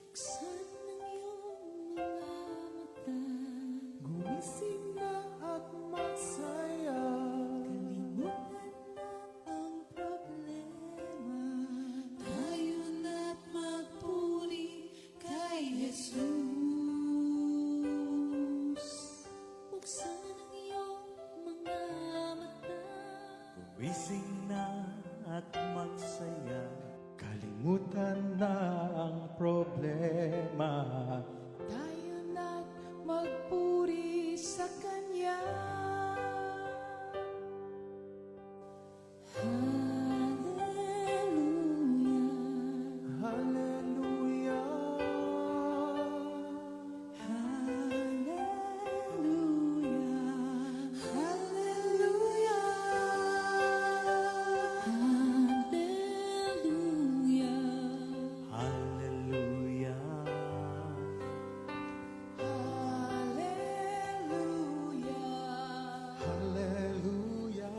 Buksan ang iyong mga mata, gumising na at magsaya. Kalimutan na ang problema, tayo na't magpuri kay Jesus. Buksan ang iyong mga mata, Gumising na at magsaya. Kalimutan na ang problema. tayo na't magpuri sa Kanya. Hallelujah, Hallelujah. hallelujah, hallelujah, hallelujah, Hallelujah. hallelujah.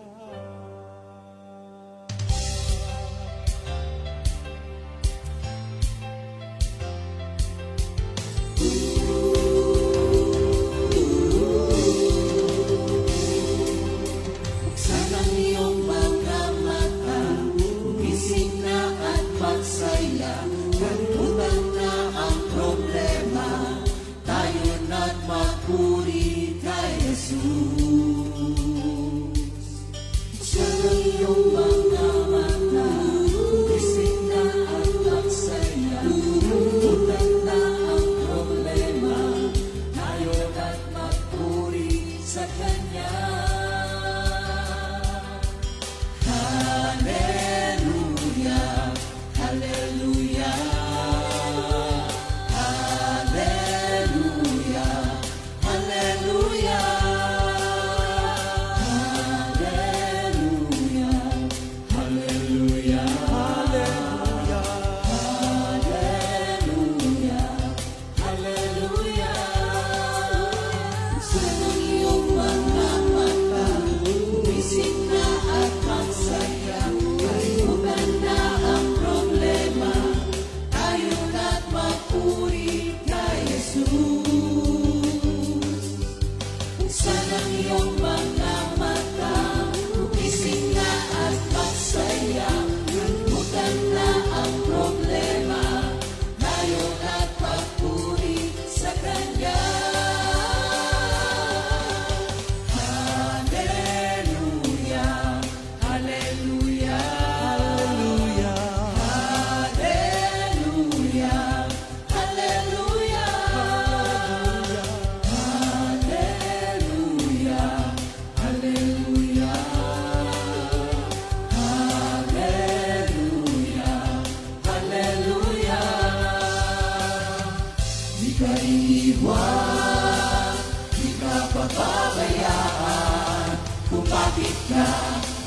Buksan ang iyong mga mata, gumising na at magsaya. Kalimutan na ang problema, tayo na't magpuri kay Jesus. Buksan ang iyong mga mata, gumising na at magsaya. Kalimutan na ang problema, tayo na't magpuri sa Kanya. Hallelujah, hallelujah, hallelujah, hallelujah, hallelujah, hallelujah, hallelujah, hallelujah. Buksan ang iyong mga mata, gumising na at magsaya. Kalimutan na ang problema, tayo na't magpuri kay Jesus. Buksan ang iyong mga mata, gumising na at magsaya. Kalimutan na ang problema, tayo na't magpuri sa Kanya. Hallelujah, hallelujah, hallelujah, hallelujah, hallelujah, hallelujah, hallelujah, hallelujah. Di ka iiwan, di ka pababayaan. Kumapit ka,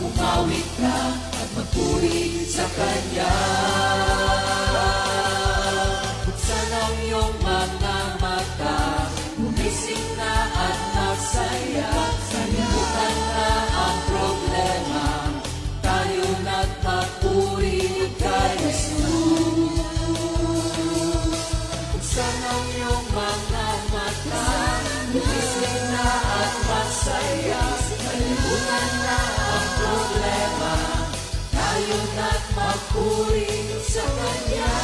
kumawit ka, at magpuri sa Kanya. Buksan ang iyong mga mata, gumising na at magsaya. Kalimutan na ang problema, tayo na't magpuri kay Jesus. Buksan ang iyong mga mata, gumising na at magsaya. Kalimutan na ang problema, tayo na't magpuri sa Kanya.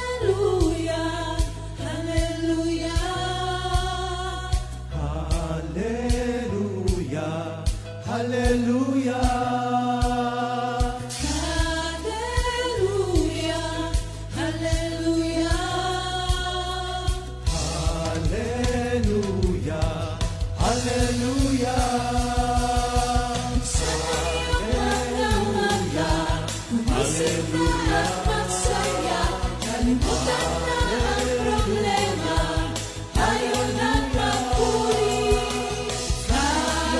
Hallelujah, hallelujah, Hallelujah. Hallelujah. hallelujah, hallelujah. Hallelujah. Hallelujah. Sa iyong mga mata, gumising na at magsaya. Kalimutan na ang problema, tayo na't magpuri kay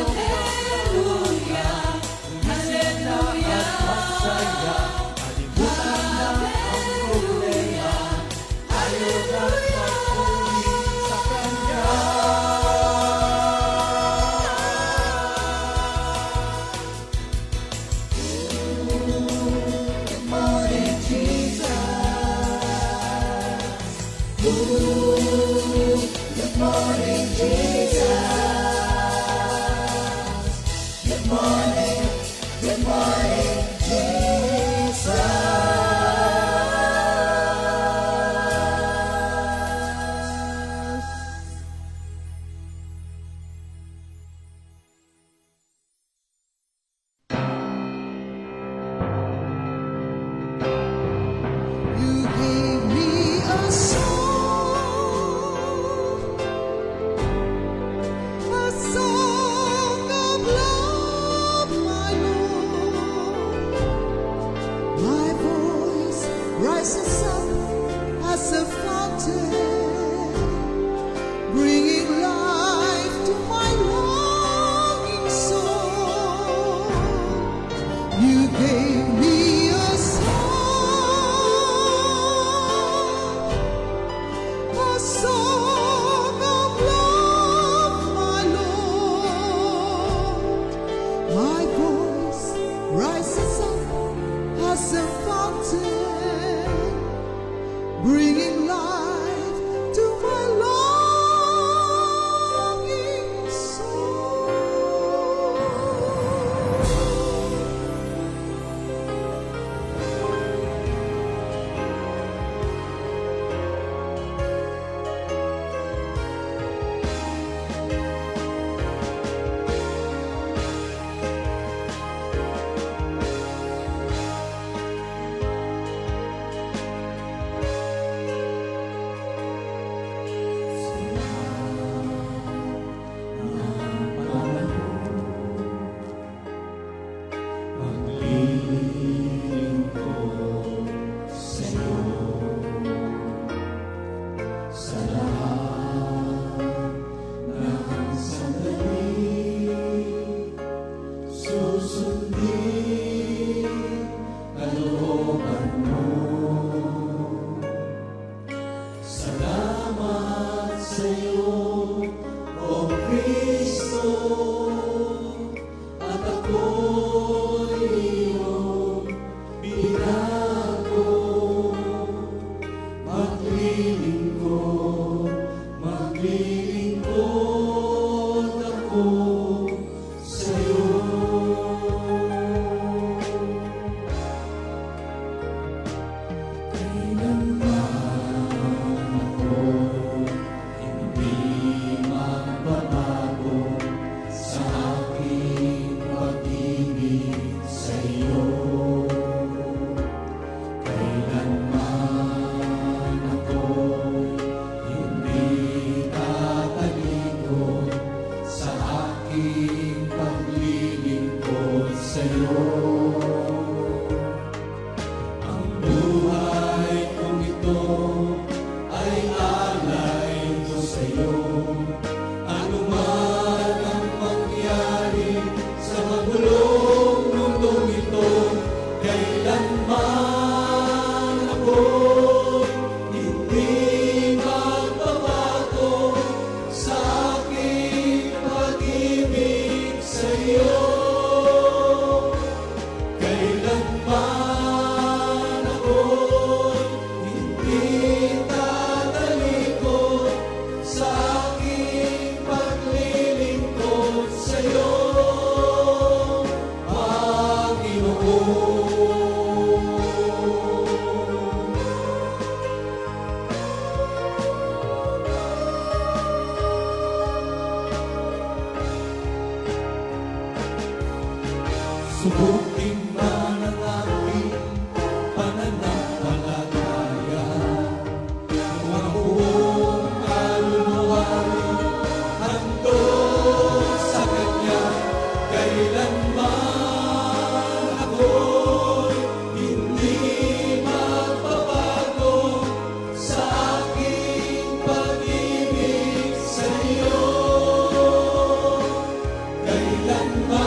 Good morning, Jesus. You gave me a song of love, my Lord. My voice rises up as a fountain, bringing life to my longing soul. You gave me a song of love, my Lord. My voice rises up as a fountain, bringing life to my longing soul. Subukin man ang aking pananampalataya, ang buong kaluluwa'y handog sa Kanya. Kailanman ako'y hindi magbabago sa aking pag-ibig sa iyo. Kailanman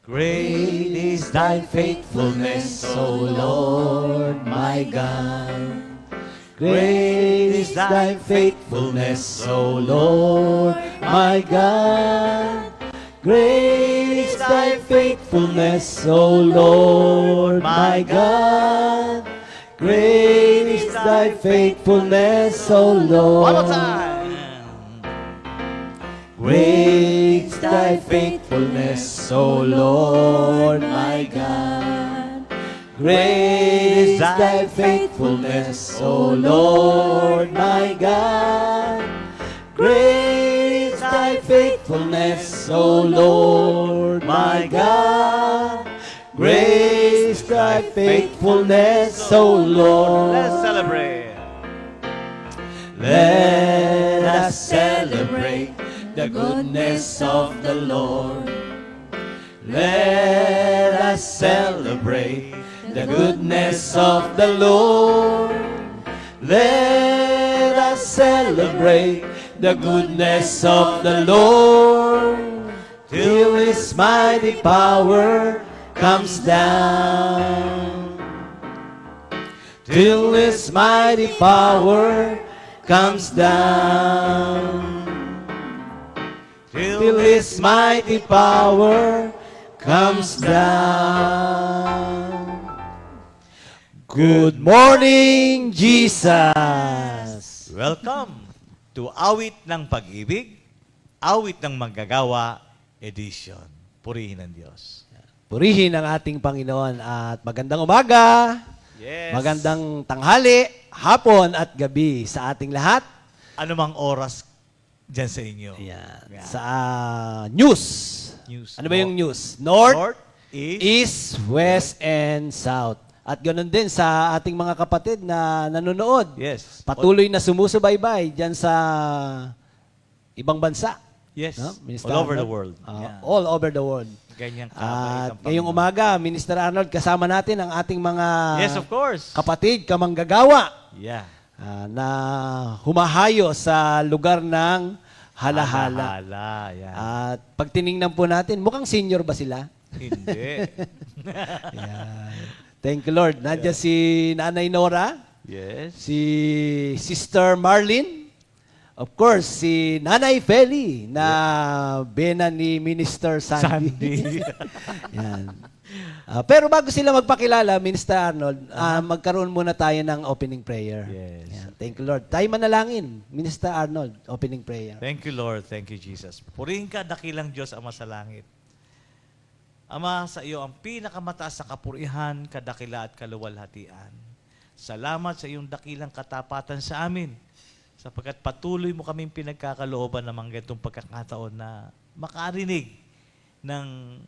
Great is thy faithfulness, O Lord my God. Great is thy faithfulness, O Lord my God. Great is thy faithfulness, O Lord my God. Great is thy faithfulness, O Lord. One more time. Great is thy faithfulness, O Lord my God. Great is thy faithfulness, O Lord my God. Great is thy faithfulness, O Lord my God. Great is thy faithfulness, O Lord. Let's celebrate. Let us celebrate the goodness of the Lord. Let us celebrate the goodness of the Lord. Let us celebrate the goodness of the Lord till His mighty power comes down. Till His mighty power comes down. Till His mighty power comes down. Good morning, Jesus! Welcome to Awit ng Pag-ibig, Awit ng Manggagawa Edition. Purihin ang Diyos. Purihin ang ating Panginoon at magandang umaga, Yes. magandang tanghali, hapon at gabi sa ating lahat. Anumang oras dyan sa inyo. Ayan. Yeah. Sa news. News. Ano ba yung news? North, East, East, West, and South. At ganoon din sa ating mga kapatid na nanonood. Yes. Patuloy na sumusubaybay dyan sa ibang bansa. Yes. No? Minister All over the Arnold. world. Yeah. All over the world. Ganyan ka. At ngayong umaga, Minister Arnold, kasama natin ang ating mga Yes, of course. kapatid, kamanggagawa Yeah. na humahayo sa lugar ng halahala. Halahala. Yeah. At pag tiningnan po natin, mukhang senior ba sila? Hindi. Ayan. Thank you, Lord. Nandiyan si Nanay Nora, Yes. si Sister Marlene, of course, si Nanay Feli na bena ni Minister Sandy. Sandy. Yan. Pero bago sila magpakilala, Minister Arnold, magkaroon muna tayo ng opening prayer. Yes. Yan. Thank you, Lord. Tayo manalangin, Minister Arnold, opening prayer. Thank you, Lord. Thank you, Jesus. Purihin ka, dakilang Diyos, Ama sa langit. Ama, sa iyo ang pinakamataas na kapurihan, kadakila at kaluwalhatian. Salamat sa iyong dakilang katapatan sa amin, sapagkat patuloy mo kaming pinagkakalooban ng mga ganitong pagkakataon na makarinig ng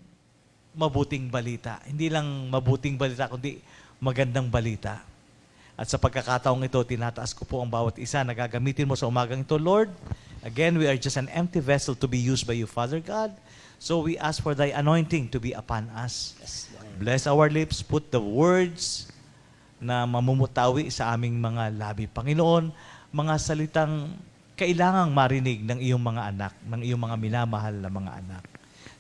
mabuting balita. Hindi lang mabuting balita, kundi magandang balita. At sa pagkakataong ito, tinataas ko po ang bawat isa na gagamitin mo sa umagang ito, Lord. Again, we are just an empty vessel to be used by you, Father God. So we ask for thy anointing to be upon us. Bless our lips, put the words na mamumutawi sa aming mga labi. Panginoon, mga salitang kailangang marinig ng iyong mga anak, ng iyong mga minamahal na mga anak.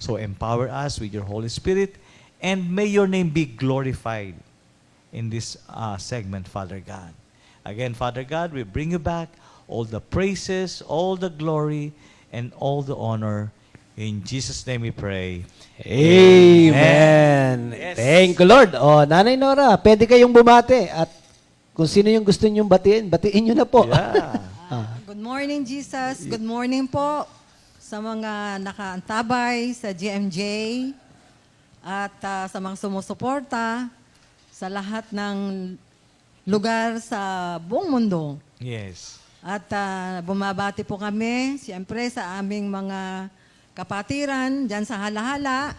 So empower us with your Holy Spirit and may your name be glorified in this segment, Father God. Again, Father God, we bring you back all the praises, all the glory, and all the honor. In Jesus' name we pray. Amen. Yes. Thank you, Lord. O, Nanay Nora, pwede kayong bumati at kung sino yung gusto nyong batiin nyo na po. Yeah. Good morning, Jesus. Good morning po sa mga nakaantabay sa GMJ at sa mga sumusuporta sa lahat ng lugar sa buong mundo. Yes. At bumabati po kami, siyempre, sa aming mga kapatiran dyan sa halahala.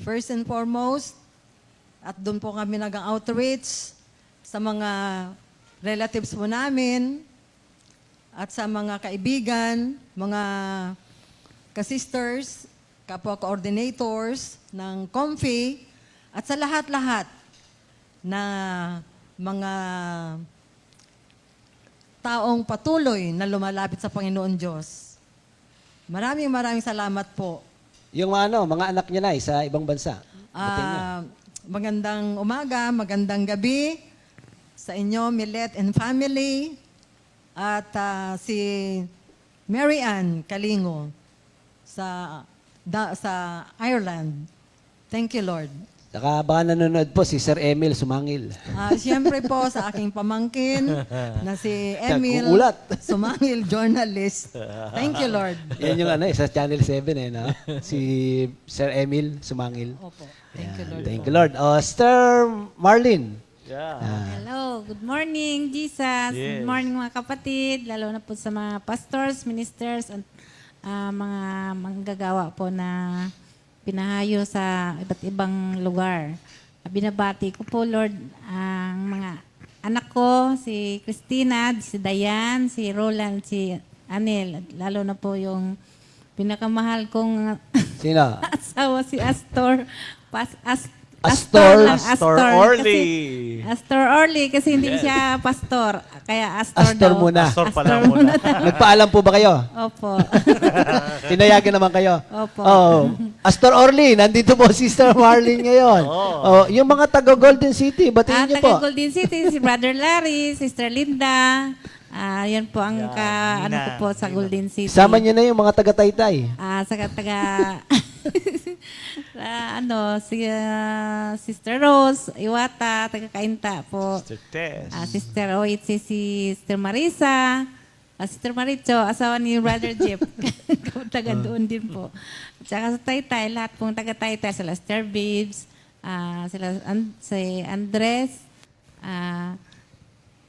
First and foremost, at doon po kami nag-outreach sa mga relatives po namin at sa mga kaibigan, mga ka-sisters, kapwa-coordinators ng Comfy at sa lahat-lahat na mga taong patuloy na lumalapit sa Panginoon Diyos. Maraming salamat po Yung mga anak niya na sa ibang bansa. Batiin niyo. Magandang umaga, magandang gabi sa inyo, Millet and family. At si Mary Ann Kalingo sa Ireland. Thank you, Lord. Saka baka nanonood po si Sir Emil Sumangil. Siyempre po sa aking pamangkin na si Emil Kukulat. Sumangil, journalist. Thank you, Lord. Yan yung sa Channel 7 no? Si Sir Emil Sumangil. Opo. Thank you, Lord. Thank you, Lord. Sister Marlene. Yeah. Hello, good morning, Jesus. Yes. Good morning mga kapatid, lalo na po sa mga pastors, ministers, at mga manggagawa po na pinahayo sa iba't ibang lugar. Binabati ko po, Lord, ang mga anak ko, si Christina, si Dayan, si Roland, si Anel, at lalo na po yung pinakamahal kong Sino? asawa, si Astor. Astor Orly. Astor Orly kasi hindi siya pastor. Kaya Astor Astor daw. muna. Astor pala muna. Nagpaalam po ba kayo? Opo. Tinayagan naman kayo? Opo. Oh. Astor Orly, nandito po Sister Marlene ngayon. Oh, yung mga taga Golden City, batiin niyo po. Taga Golden City, si Brother Larry, Sister Linda. Yan po ang ano ko po sa Golden City. Sama niyo na yung mga taga Taytay. Sa taga si Sister Rose Iwata, taga Kainta po. Sister Tess. Sister Oitzi, si Sister Marisa, Sister Maricho, asawa ni Brother Jeff. Taga doon din po. At saka sa Taytay, lahat pong taga Taytay, sila Sister Babes, si Andres,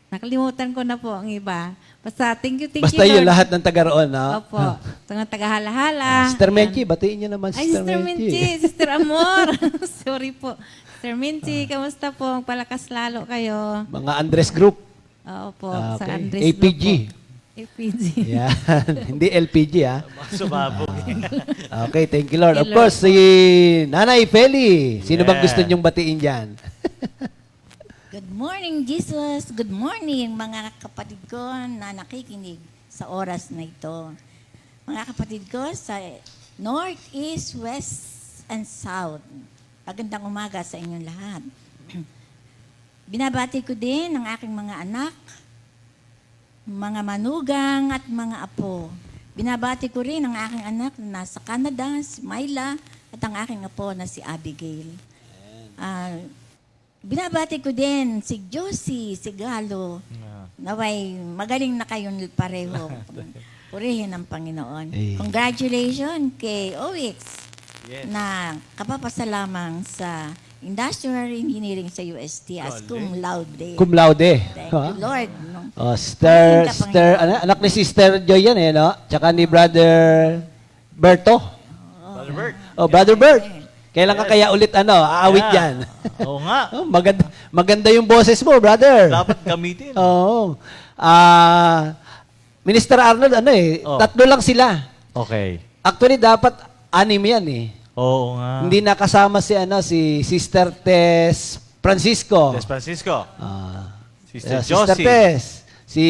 nakalimutan ko na po ang iba. Basta thank you, Basta Lord. yung lahat ng taga roon, no? Opo. Mga taga-halahala. Sister Menchi, batiin niyo naman Ay, Sister Sister Menchi. Minchi, Sister Amor. Sorry po. Sister Minchi, kamusta po? Palakas lalo kayo. Mga Andres Group. Opo, sa Okay. Andres APG. Group po. APG. Yan. Hindi LPG, ha? Sumabog. Okay, thank you, Lord. Thank Of you, course, si Nanay Feli. Sino bang Yeah. gusto niyong batiin dyan? Good morning, Jesus. Good morning, mga kapatid ko na nakikinig sa oras na ito. Mga kapatid ko sa North, East, West, and South. Magandang umaga sa inyong lahat. Binabati ko din ang aking mga anak, mga manugang at mga apo. Binabati ko rin ang aking anak na nasa Canada, si Myla, at ang aking apo na si Abigail. Binabati ko din si Josie, si Galo. Naway, magaling na kayong pareho. Purihin ang Panginoon. Eh. Congratulations kay OX Yes. na kapapasalamang sa Industrial Engineering sa UST as cum laude. Cum laude. Thank you, Lord. No? Oh, Sister, Purihin ka, Sister, anak ni Sister Joy yan no? Tsaka ni Brother Berto. Brother Bert. Oh, Brother Bert. Kailan ka kaya ulit aawit Yeah. yan? Oo nga. Oh, maganda yung boses mo, brother. Dapat gamitin. Oo. Minister Arnold, Oh. 3 lang sila. Okay. Actually, dapat 6 yan Oo nga. Hindi nakasama si Sister Tess Francisco. Yes, Francisco. Sister Sister Josie. Tess. Si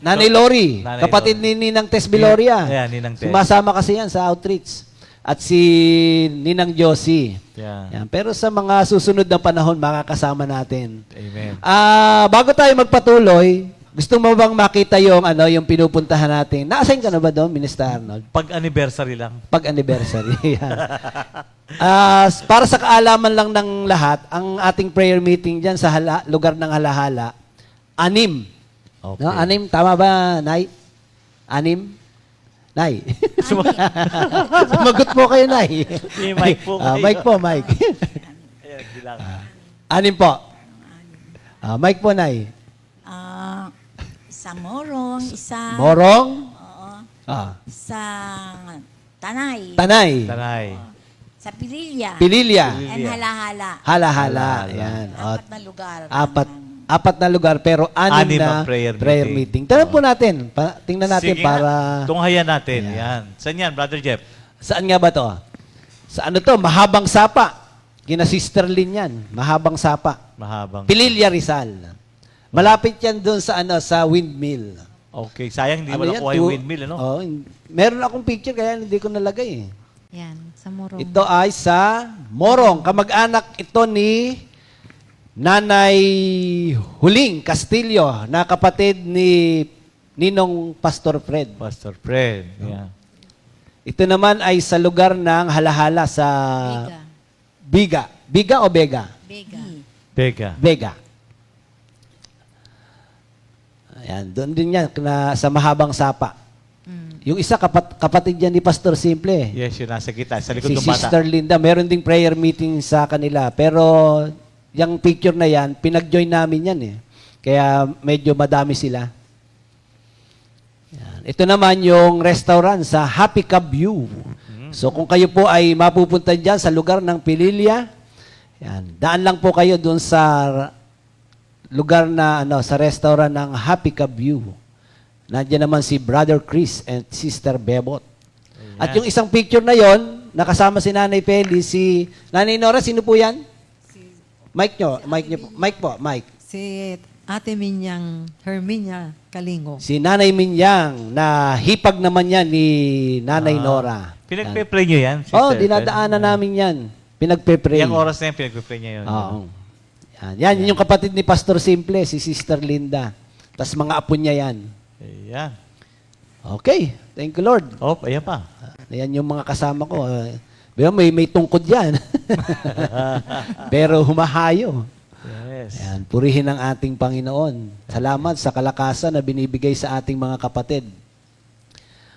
Nanay Lori. Nanay Kapatid Lori. ni Ninang Tess Viloria. Yeah, Ninang Tess. Sumasama kasi yan sa outreach. At si Ninang Josie. Yeah. Yan. Pero sa mga susunod na panahon, makakasama natin. Amen. Bago tayo magpatuloy, gusto mo bang makita yung pinupuntahan natin? Na-assign ka na ba doon, Minister Arnold? Pag-anniversary lang. Pag-anniversary. Yan. Para sa kaalaman lang ng lahat, ang ating prayer meeting dyan sa lugar ng Halahala, 6. Okay. No? 6, tama ba, Nay? 6? Nay. Sumagot po kayo, Nay. May mic po kayo. Mic po, mic. Ayan, bilang. 6 po. Mic po, Nay. Sa Morong, isa. Morong. Oo. Sa Sa Tanay. Tanay. Tanay. Sa Pililla. Pililya. And Halahala. Halahala. Yan. 4 na lugar. 4 na lugar pero 6 Anim na ang prayer meeting. meeting. Tingnan po natin. Tingnan natin Sige para... nga. Tunghayan natin. Yan. Saan yan, Brother Jeff? Saan nga ba to? Sa ano to? Mahabang Sapa. Kina Sister Lynn yan. Mahabang Sapa. Mahabang. Pililya Rizal. Malapit yan doon sa sa windmill. Okay. Sayang, hindi Ano mo yan? nakuha yung windmill, ano? Meron akong picture kaya hindi ko nalagay eh. Yan, sa Morong. Ito ay sa Morong. Kamag-anak ito ni Nanay Huling Castillo, na kapatid ni Ninong Pastor Fred. Pastor Fred. Yeah. Ito naman ay sa lugar ng Halahala sa Biga. Biga. Biga o Bega? Biga. Bega. Vega. Ayan, doon din yan sa Mahabang Sapa. Yung isa kapatid yan ni Pastor Simple. Yes, yun nasa kita. Sa likod Si ng bata. Sister Linda, meron ding prayer meeting sa kanila. Pero yung picture na yan, pinag-join namin yan eh. Kaya medyo madami sila. Yan. Ito naman yung restaurant sa Happy Cab View. So kung kayo po ay mapupunta dyan sa lugar ng Pililya, yan, daan lang po kayo doon sa lugar na sa restaurant ng Happy Cab View. Nandiyan naman si Brother Chris and Sister Bebot. At yung isang picture na yon, nakasama si Nanay Peli, si Nanay Nora, sino po yan? Mike po. Si Ate Minyang Herminia Kalingo. Si Nanay Minyang, na hipag naman yan ni Nanay Nora. Pinagpe-pray nyo yan? Oh, Sister? dinadaanan namin yan. Pinagpe-pray. Yung oras na yan, pinagpe-pray niya yun. Oo. Yan yung kapatid ni Pastor Simple, si Sister Linda. Tapos mga apo niya yan. Ayan. Okay. Thank you, Lord. Oh, ayan pa. Ayan yung mga kasama ko. May tungkod yan. Pero humahayo. Yes. Ayan, purihin ang ating Panginoon. Salamat sa kalakasan na binibigay sa ating mga kapatid.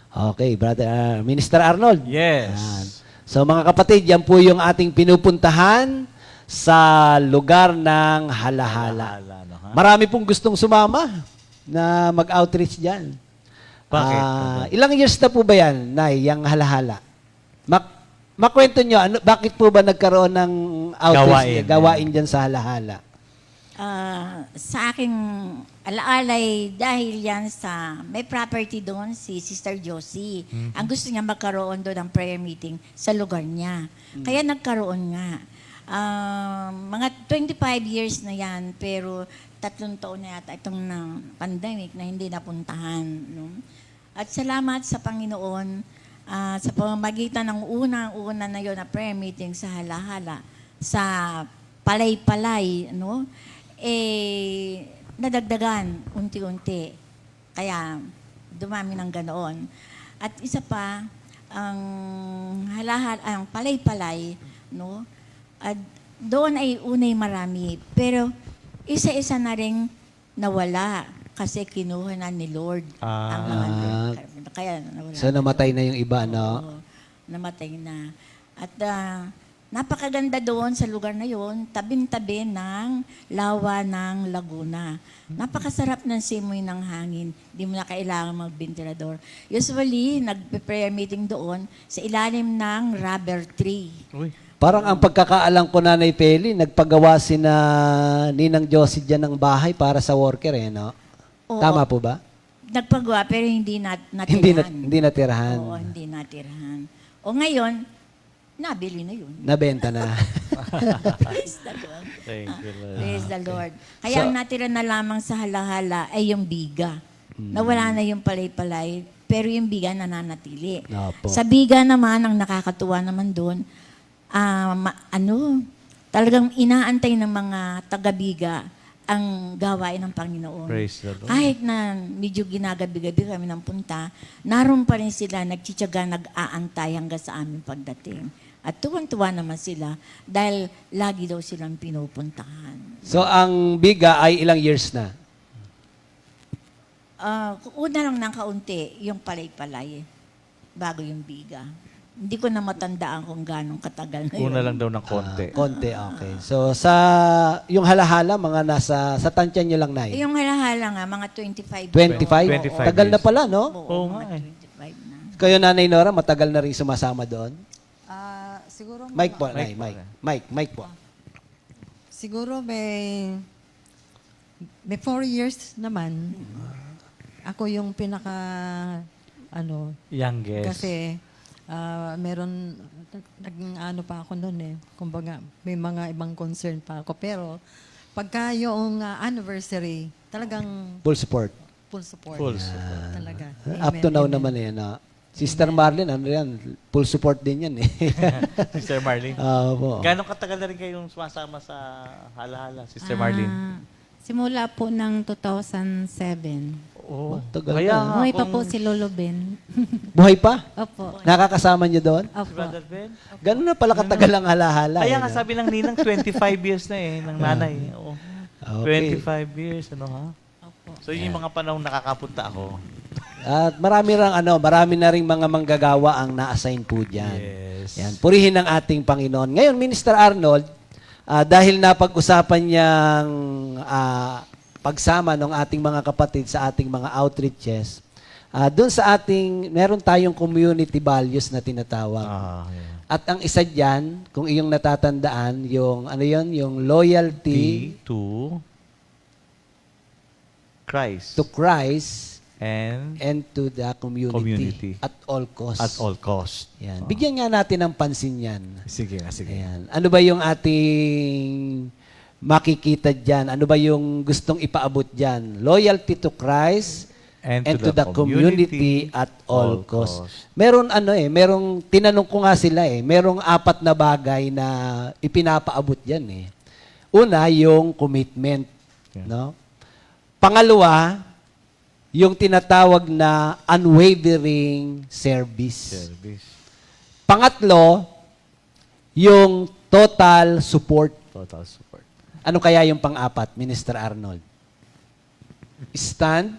Okay, Brother Minister Arnold. Yes. Ayan. So mga kapatid, yan po yung ating pinupuntahan sa lugar ng Halahala. Halahala, no, ha? Marami pong gustong sumama na mag-outreach dyan. Bakit? Ilang years na po ba yan, Nay, yung Halahala? Makwento nyo, bakit po ba nagkaroon ng outreach, gawain dyan sa Halahala? Sa aking alaalay, dahil yan sa, may property doon, si Sister Josie. Ang gusto niya magkaroon doon ng prayer meeting sa lugar niya. Kaya nagkaroon nga. Mga 25 years na yan, pero 3 taon na yata itong pandemic na hindi napuntahan. No? At salamat sa Panginoon, sa pamamagitan ng unang-una na yon na prayer meeting sa Halahala, sa Palay-Palay, no? Nadagdagan unti-unti. Kaya dumami ng ganoon. At isa pa, ang Palay-Palay, no? At doon ay unay marami. Pero isa-isa na rin nawala kasi kinuha na ni Lord ang mga kaya nawala. So namatay na yung iba, no? Oo, namatay na. At napakaganda doon sa lugar na yon, tabing-tabi ng lawa ng Laguna. Napakasarap ng simoy ng hangin. Di mo na kailangan mag-ventilador. Usually, nag-prayer meeting doon sa ilalim ng rubber tree. Uy. Parang ang pagkakaalam ko, Nanay Peli, nagpagawa si na Ninang Josie dyan ng bahay para sa worker, eh, no? Oo. Tama po ba? Nagpagawa pero hindi natirahan. Hindi natirahan. Oo, hindi natirahan. O ngayon, nabili na yun. Nabenta na. Praise the Lord. Thank you, Lord. Praise the Lord. Kaya ang natira na lamang sa Halahala ay yung biga. Nawala na yung palay-palay, pero yung biga nananatili. Opo. Sa biga naman, ang nakakatuwa naman doon, talagang inaantay ng mga taga-biga ang gawain ng Panginoon. Praise the Lord. Kahit na medyo ginagabi-gabi kami ng punta, naroon pa rin sila, nagtsitsaga, nag-aantay hanggang sa aming pagdating. At tuwan-tuwa naman sila dahil lagi daw silang pinupuntahan. So ang biga ay ilang years na? Una lang ng kaunti, yung palay-palay, bago yung biga. Hindi ko na matandaan kung gano'ng katagal na yun. Una lang daw ng konti. Konti, okay. So sa yung Halahala, mga sa tansya nyo lang, Nay? Yung Halahala nga, mga 25. 25? 25 Tagal na years. pala, no? Oo nga mga eh. 25 na. Kayo, Nanay Nora, matagal na rin sumasama doon? Siguro Mike po, Nay. Mike po. Siguro may 4 years naman. Ako yung pinaka Youngest. kasi meron nag-ano pa ako noon eh. Kumbaga may mga ibang concern pa ako, pero pagka yung anniversary, talagang Full support. full support. Full support. Talaga. Up to Amen, now amen. naman eh, no? Sister Marlene, ano yan, full support din yan eh. Sister Marlene. Opo. Gano'ng katagal na rin kayong sumasama sa Hala-Hala, Sister Marlene? Simula po ng 2007. Oo. tagal Kaya na. nga, Buhay pa kung- po si Lolo Ben. Buhay pa? Opo. Nakakasama niyo doon? Si Opo. Brother Ben? Ganun na pala katagal ang halahala. Kaya eh, nga no? sabi ng ninang, 25 years na eh, ng nanay. Oo. Okay. 25 years, ano ha? Opo. So yun yung mga panahon nakakapunta ako. At marami na ring mga manggagawa ang na-assign po diyan. Yes. Yan, purihin ang ating Panginoon. Ngayon, Minister Arnold, dahil napag-usapan niyang pagsama ng ating mga kapatid sa ating mga outreaches, doon sa meron tayong community values na tinatawag. Yeah. At ang isa diyan, kung iyong natatandaan, yung ano 'yon, yung loyalty To Christ. to Christ And to the community, at all costs. at all cost. Yan. Bigyan nga natin ng pansin yan. Sige nga, sige. Ayan. Ano ba yung ating makikita dyan? Ano ba yung gustong ipaabot dyan? Loyalty to Christ and to the community at all costs. Meron merong tinanong ko nga sila merong 4 na bagay na ipinapaabot dyan Una, yung commitment, Yeah. no? Pangalawa, yung tinatawag na unwavering service. Service. Pangatlo, yung total support. Total support. Ano kaya yung pang-apat, Minister Arnold? Stand.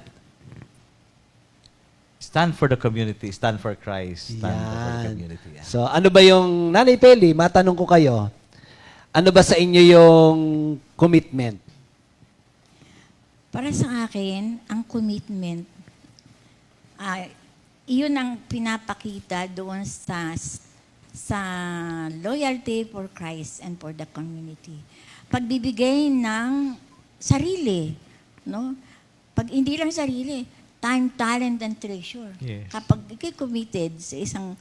Stand for the community. Stand for Christ. Stand for the Yan. community. Yeah. So, ano ba yung, Nanay Peli, matanong ko kayo, ano ba sa inyo yung commitment? Para sa akin, ang commitment, iyon ang pinapakita doon sa loyalty for Christ and for the community. Pagbibigay ng sarili, no? Pag hindi lang sarili, time, talent, and treasure. Yes. Kapag ikay committed sa isang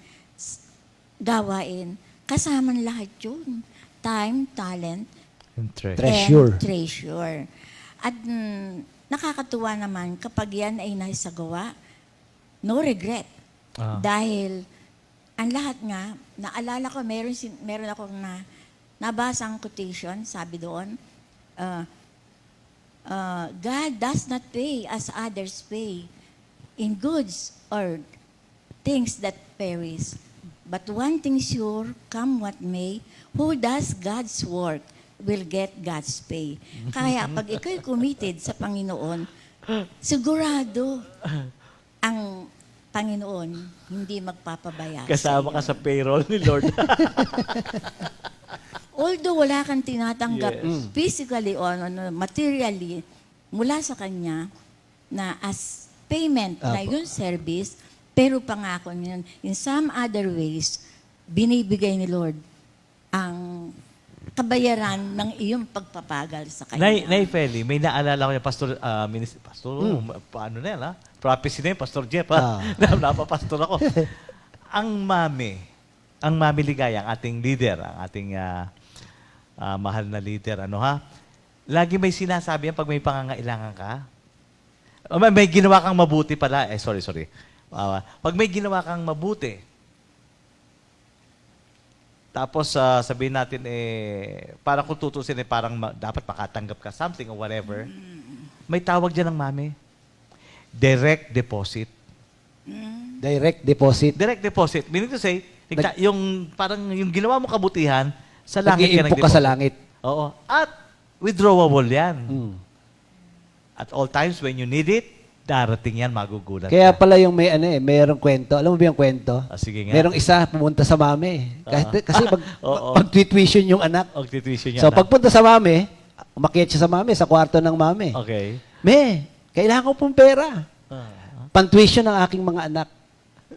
gawain, kasama lahat yun. Time, talent, Treasure. and treasure. At nakakatuwa naman kapag yan ay naisagawa, no regret. Dahil ang lahat nga, naalala ko, meron akong nabasang quotation, sabi doon, God does not pay as others pay in goods or things that perish. But one thing sure, come what may, who does God's work will get God's pay. Kaya pag ikaw'y committed sa Panginoon, sigurado ang Panginoon hindi magpapabaya. Kasama ka sa payroll ni Lord. Although wala kang tinatanggap Yes. physically or materially mula sa Kanya na as payment na Apo. yung service, pero pangako niya, in some other ways, binibigay ni Lord ang kabayaran ng iyong pagpapagal sa Kanya. Nay Feli, may naalala ko yung pastor, paano na yan, ha? Prophecy na yun, Pastor Jeff, ha? Napapastor ako. ang mami Ligaya, ang ating leader, ang ating mahal na leader, lagi may sinasabi yan pag may pangangailangan ka. May ginawa kang mabuti pala. Sorry. Pag may ginawa kang mabuti, tapos sabihin natin, parang kung tutusin, parang dapat makatanggap ka something or whatever, may tawag dyan ng mami. Direct deposit. Direct deposit. Direct deposit. Meaning to say, yung ginawa mo kabutihan, sa langit ka Nag-iimpok ka sa langit. Oo. At withdrawable yan. Mm. At all times when you need it, darating yan, magugulat Kaya ka. pala yung mayroong kwento. Alam mo ba yung kwento? Sige nga. Merong isa pumunta sa mami. Kasi Oo. mag-tuition yung anak. Tuition yan. So pagpunta sa mami, umakyat siya sa mami, sa kwarto ng mami. Okay. Me, kailangan ko pong pera. Pan-tuition ng aking mga anak.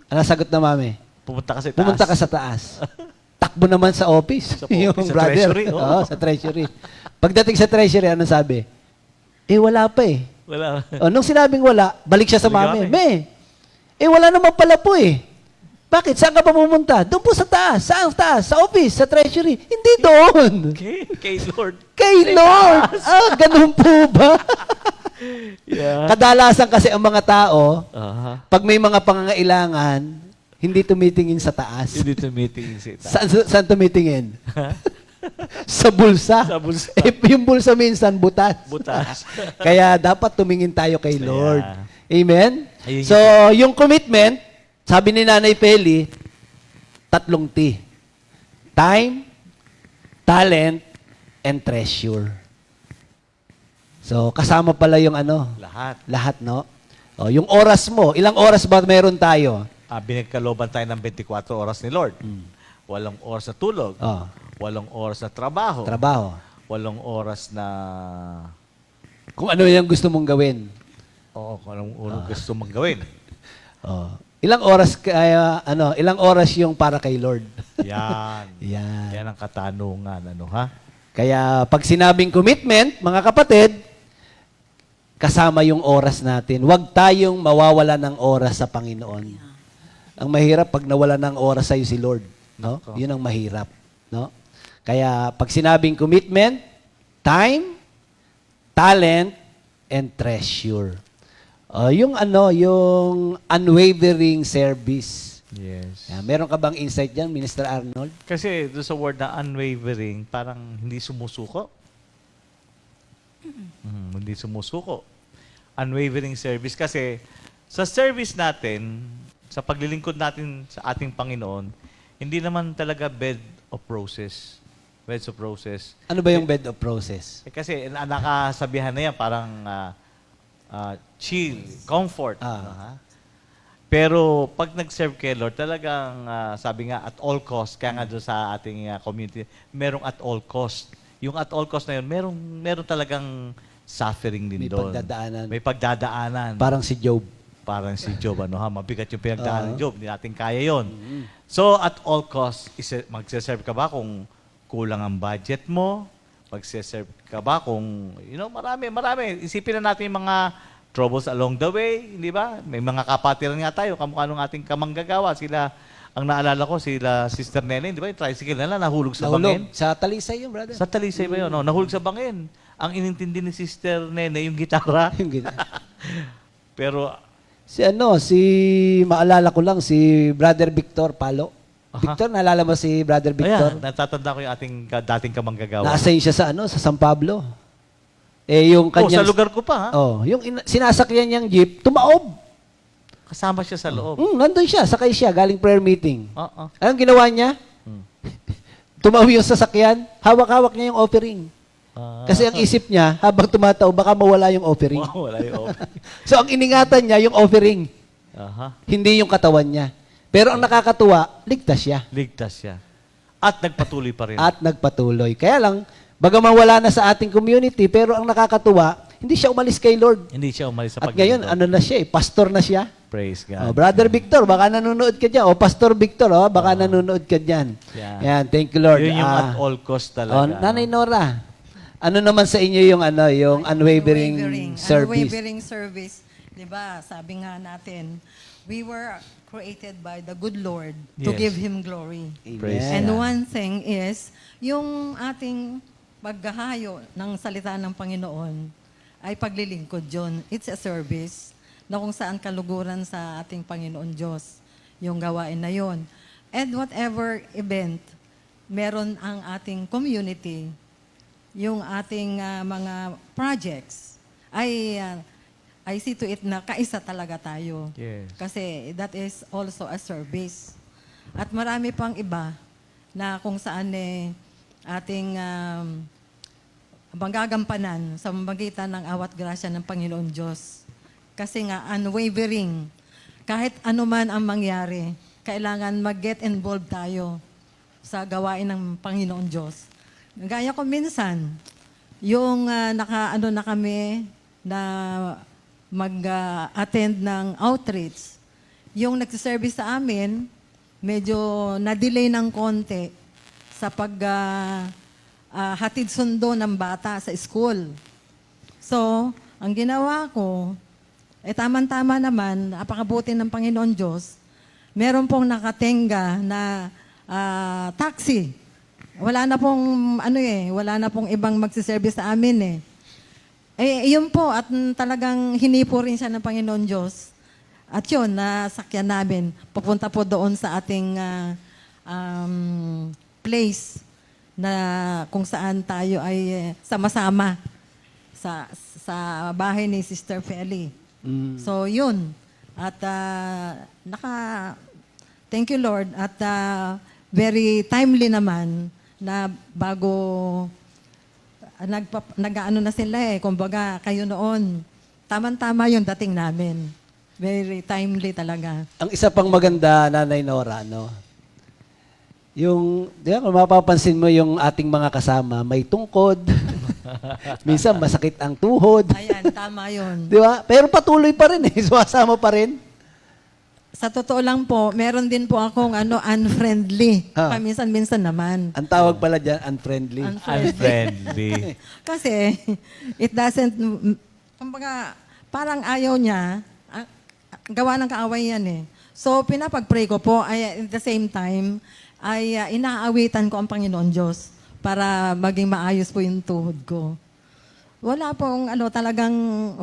Ano sagot na mami? Pumunta ka sa taas. Pumunta ka sa taas. Takbo naman sa office. Sa office, sa brother. treasury, oo. Oo, sa treasury. Pagdating sa treasury, anong sabi? Wala pa eh. Wala. Nung sinabing wala, balik siya sa Balik mami. kami. Wala naman pala po eh. Bakit? Saan ka pa pumunta? Doon po sa taas. Saan taas? Sa office, sa treasury. Hindi doon. Kay Lord. Kay Lord. Ganun po ba? Yeah. Kadalasan kasi ang mga tao, Aha. pag may mga pangangailangan, hindi tumitingin sa taas. Hindi tumitingin si ita. Saan tumitingin? Sa bulsa. Sa bulsa. Eh, yung bulsa minsan butas. Butas. Kaya dapat tumingin tayo kay Lord. Kaya, Amen? Ayun So, yung commitment, sabi ni Nanay Feli, 3 T. Time, talent, and treasure. So, kasama pala yung lahat. lahat, no? O, yung oras mo, ilang oras ba meron tayo? Binagkalooban tayo ng 24 oras ni Lord. 8 oras na tulog. Oh, 8 oras na trabaho. trabaho. 8 oras na... Kung ano yung gusto mong gawin. Oo, kung anong gusto mong gawin. Oh. Ilang oras ilang oras yung para kay Lord? Yan. Yan. Yan ang katanungan. Ha? Kaya pag sinabing commitment, mga kapatid, kasama yung oras natin. Huwag tayong mawawala ng oras sa Panginoon. Ang mahirap pag nawala ng oras sa'yo si Lord. No? Nako. Yun ang mahirap. No? Kaya pag sinabing commitment, time, talent, and treasure. Yung unwavering service. Yes. Meron ka bang insight dyan, Minister Arnold? Kasi doon sa word na unwavering, parang hindi sumusuko. Hindi sumusuko. Unwavering service. Kasi sa service natin, sa paglilingkod natin sa ating Panginoon, hindi naman talaga bed of roses. Beds of roses. Ano ba yung bed of process? Kasi nakasabihan na yan, parang chill, comfort. Ah. Pero pag nag-serve kay Lord, talagang sabi nga at all cost, kaya nga doon sa ating community, merong at all cost. Yung at all cost na yun, meron talagang suffering din May doon. pagdadaanan. May pagdadaanan. Parang si Job. Parang si Job, mabigat yung pinagdaanan ni Job, hindi natin kaya yon. So at all cost, magse-serve ka ba kung kulang ang budget mo? Magse-serve ka ba kung, marami. Isipin na natin yung mga troubles along the way, hindi ba? May mga kapatiran nga tayo, kamukha nung ating kamanggagawa. Sila, ang naalala ko, sila Sister Nene, di ba? Yung tricycle nila, nahulog sa bangin. Sa Talisay yun, brother. Sa Talisay ba yun? No? Nahulog sa bangin. Ang inintindi ni Sister Nene, yung gitara. Yung gina- Pero, maalala ko lang, si Brother Victor Palo. Victor, naalala mo si Brother Victor? ayan, natatanda ko yung ating dating kamanggagawa. Na-assign siya sa San Pablo. Yung kanyang... sa lugar ko pa, ha? Sinasakyan niyang jeep, tumaob. Kasama siya sa loob. Nandun siya, sakay siya, galing prayer meeting. Oo. Anong ginawa niya? Tumawi yung sasakyan, hawak-hawak niya yung offering. Kasi ang isip niya, habang tumataob, baka mawala yung offering. Wow, wala yung open. So ang iningatan niya, yung offering, Aha. hindi yung katawan niya. Pero ang nakakatuwa, ligtas siya. Ligtas siya. At nagpatuloy pa rin. At nagpatuloy. Kaya lang, bagaman wala na sa ating community, pero ang nakakatuwa, hindi siya umalis kay Lord. Hindi siya umalis sa At ngayon, paglilingkod. na siya pastor na siya. Praise God. Brother Victor, baka nanonood ka dyan. Pastor Victor, baka nanonood ka dyan. Yeah. Yan, thank you Lord. Yun yung at all cost talaga. Nanay Nora, ano naman sa inyo yung unwavering service? Unwavering service. Diba, sabi nga natin, we were created by the good Lord to Yes. give Him glory. Praise And God. one thing is, yung ating paghahayo ng salita ng Panginoon ay paglilingkod yun. It's a service na kung saan kaluguran sa ating Panginoon Diyos yung gawain na yon. And whatever event, meron ang ating community, yung ating mga projects, I see to it na kaisa talaga tayo. Yes. Kasi that is also a service. At marami pang iba na kung saan ating magagampanan sa magitan ng awat grasya ng Panginoon Diyos. Kasi nga, unwavering. Kahit anuman ang mangyari, kailangan mag-get involved tayo sa gawain ng Panginoon Diyos. Gaya ko minsan, yung naka-ano na kami na mag-attend ng outreach, yung nagsiservice sa amin, medyo na-delay ng konti sa hatid sundo ng bata sa school. So, ang ginawa ko, tama-tama naman, napakabuti ng Panginoon Diyos, meron pong nakatenga na taxi. Wala na pong, wala na pong ibang magsiservice sa amin yun po, at talagang hinipo rin siya ng Panginoon Diyos. At yun, nasakyan namin. Papunta po doon sa ating place na kung saan tayo ay sama-sama sa bahay ni Sister Feli. So yun. At thank you Lord. At very timely naman na bago nag-ano na sila kumbaga kayo noon. Tama-tama yung dating namin. Very timely talaga. Ang isa pang maganda, Nanay Nora, no? Yung, di ba, kung mapapansin mo yung ating mga kasama, may tungkod. Minsan masakit ang tuhod. Ayan, tama yun. Di ba? Pero patuloy pa rin sumasama pa rin. Sa totoo lang po, meron din po akong unfriendly. Paminsan-minsan naman. Ang tawag pala dyan, unfriendly. Unfriendly. Kasi, it doesn't, kumbaga, parang ayaw niya, gawa ng kaaway yan So, pinapag-pray ko po, ay, at the same time, ay inaawitan ko ang Panginoon Diyos para maging maayos po yung tuhod ko. Wala pong, talagang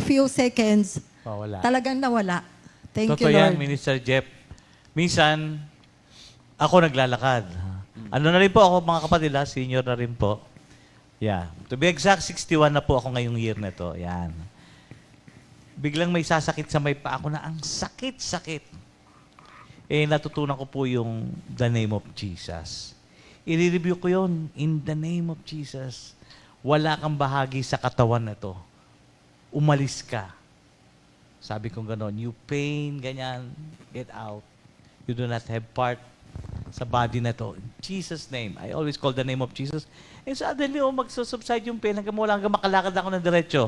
few seconds, Wala. talagang nawala. Thank Totoo you, yan, Lord. Minister Jeff. Minsan, ako naglalakad. Ano na rin po ako, mga kapatid, senior na rin po. Yeah. To be exact, 61 na po ako ngayong year na to. Yan. Biglang may sasakit sa may paa ko na ang sakit-sakit. Natutunan ko po yung the name of Jesus. I-review ko yun, in the name of Jesus. Wala kang bahagi sa katawan na to. Umalis ka. Sabi ko gano'n, you pain, ganyan, get out. You do not have part sa body na to. In Jesus' name. I always call the name of Jesus. Suddenly, magsusubside yung pain hanggang wala hanggang makalakad ako ng diretso.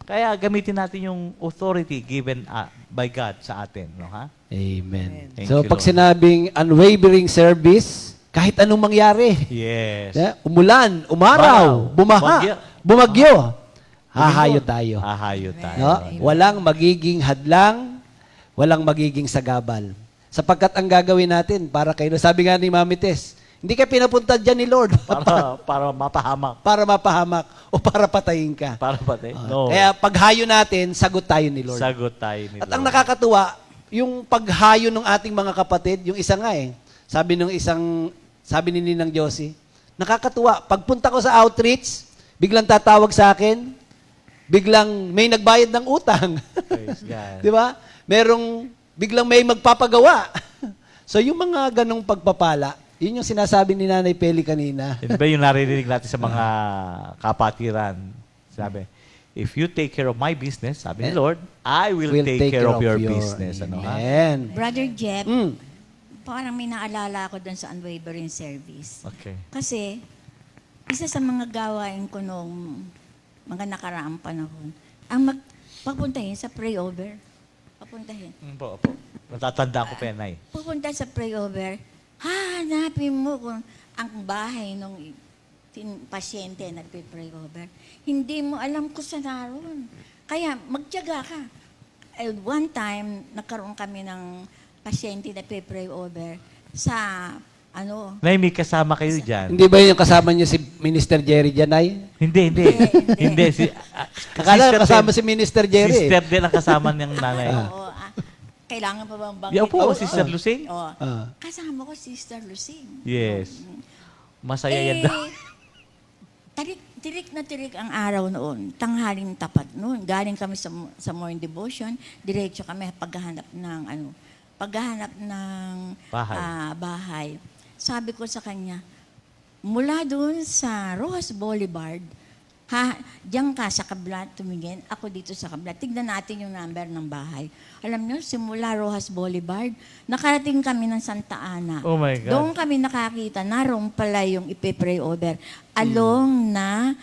Kaya gamitin natin yung authority given by God sa atin. No, ha? Amen. Thank So, you, pag Lord. sinabing unwavering service, kahit anong mangyari, Yes. umulan, umaraw, bumaha, bumagyo, hahayo tayo. Hahayo tayo. No? Walang magiging hadlang, walang magiging sagabal. Sapagkat ang gagawin natin para kayo, sabi nga ni Mami Tess, hindi ka pinapunta dyan ni Lord Para mapahamak. para mapahamak o para patayin ka. Para patay. No. Kaya paghayo natin, sagot tayo ni Lord. Sagot tayo ni At ang Lord. nakakatuwa, yung paghayo ng ating mga kapatid, yung isa nga sabi ni Ninang Josie, nakakatuwa, pagpunta ko sa outreach, biglang tatawag sa akin, biglang may nagbayad ng utang. Praise God. Di ba? Biglang may magpapagawa. So yung mga ganong pagpapala, yun yung sinasabi ni Nanay Peli kanina. Yan ba yung naririnig natin sa mga kapatiran? Sabi, if you take care of my business, sabi ni Lord, I will take care of your business. Ano, ha? Amen. Brother Jeff, Mm. parang may naalala ako doon sa unwavering service. Okay. Kasi, isa sa mga gawain ko nung mga nakaraang panahon, ang papuntahin sa pray-over. Papuntahin. Opo. Natatandaan ko pa yan, Nay. Pupunta sa pray-over, hanapin mo kung ang bahay ng pasyente nagpe-pray over. Hindi mo alam kung saan naroon. Kaya magtiyaga ka. One time, nagkaroon kami ng pasyente na pray over sa Nay, may kasama kayo dyan. Hindi ba yung kasama niyo si Minister Jerry dyan, Nay? Hindi. Hindi. Akala Sister kasama din. si Minister Jerry. Sister din ang kasama ng nanay. Oo, kailangan pa bang Yan po, Oo. Sister Lucing. Oo. Ah. Kasama ko Sister Lucing. Yes. Masaya yan daw. Tirik na tirik ang araw noon. Tanghaling tapat noon. Galing kami sa morning devotion. Diretso kami paghahanap ng Bahay. bahay. Sabi ko sa kanya, mula doon sa Rojas Boulevard, diyan ka sa kabila tumingin, ako dito sa kabila. Tignan natin yung number ng bahay. Alam niyo, simula Rojas Boulevard, nakarating kami ng Santa Ana. Oh my God. Doon kami nakakita, naroon pala yung ipipray over. Along na,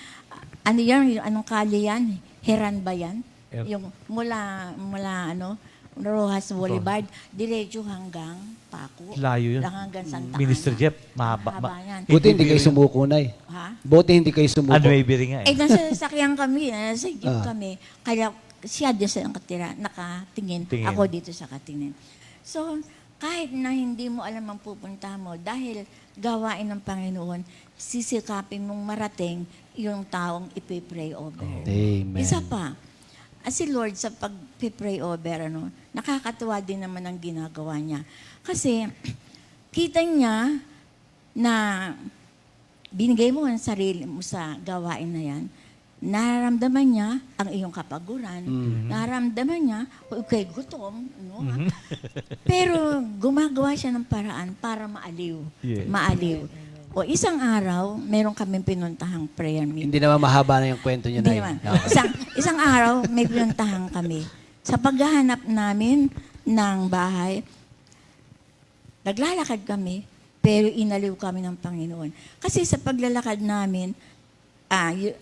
anong kali yan? Heran ba yan? Yep. Yung mula Rojas Boulevard, diretso hanggang Paco. Layo yun. Hanggang Santa Ana. Minister Jeff, mahaba. Mahaba yan. Buti hindi kayo sumuko, Nay. Ha? Buti hindi kayo sumuko. Unwavering nga eh. Nasa sasakyan kami, nasa jeep Ah. kami. Kaya siya doon sa nakatingin, Tingin. ako dito sa katingin. So, kahit na hindi mo alam ang pupunta mo, dahil gawain ng Panginoon, sisikapin mong marating yung taong ipipray over. Amen. Isa pa, si Lord sa pag-pray over, nakakatuwa din naman ang ginagawa niya. Kasi, kita niya na binigay mo ang sarili mo sa gawain na yan, nararamdaman niya ang iyong kapaguran, nararamdaman niya, okay, gutom, pero gumagawa siya ng paraan para maaliw. Yes. Maaliw. O isang araw, meron kaming pinuntahang prayer meeting. Hindi naman mahaba na yung kwento niyo na Hindi yun. naman. Isang araw, may pinuntahan kami. Sa paghahanap namin ng bahay, naglalakad kami, pero inaliw kami ng Panginoon. Kasi sa paglalakad namin,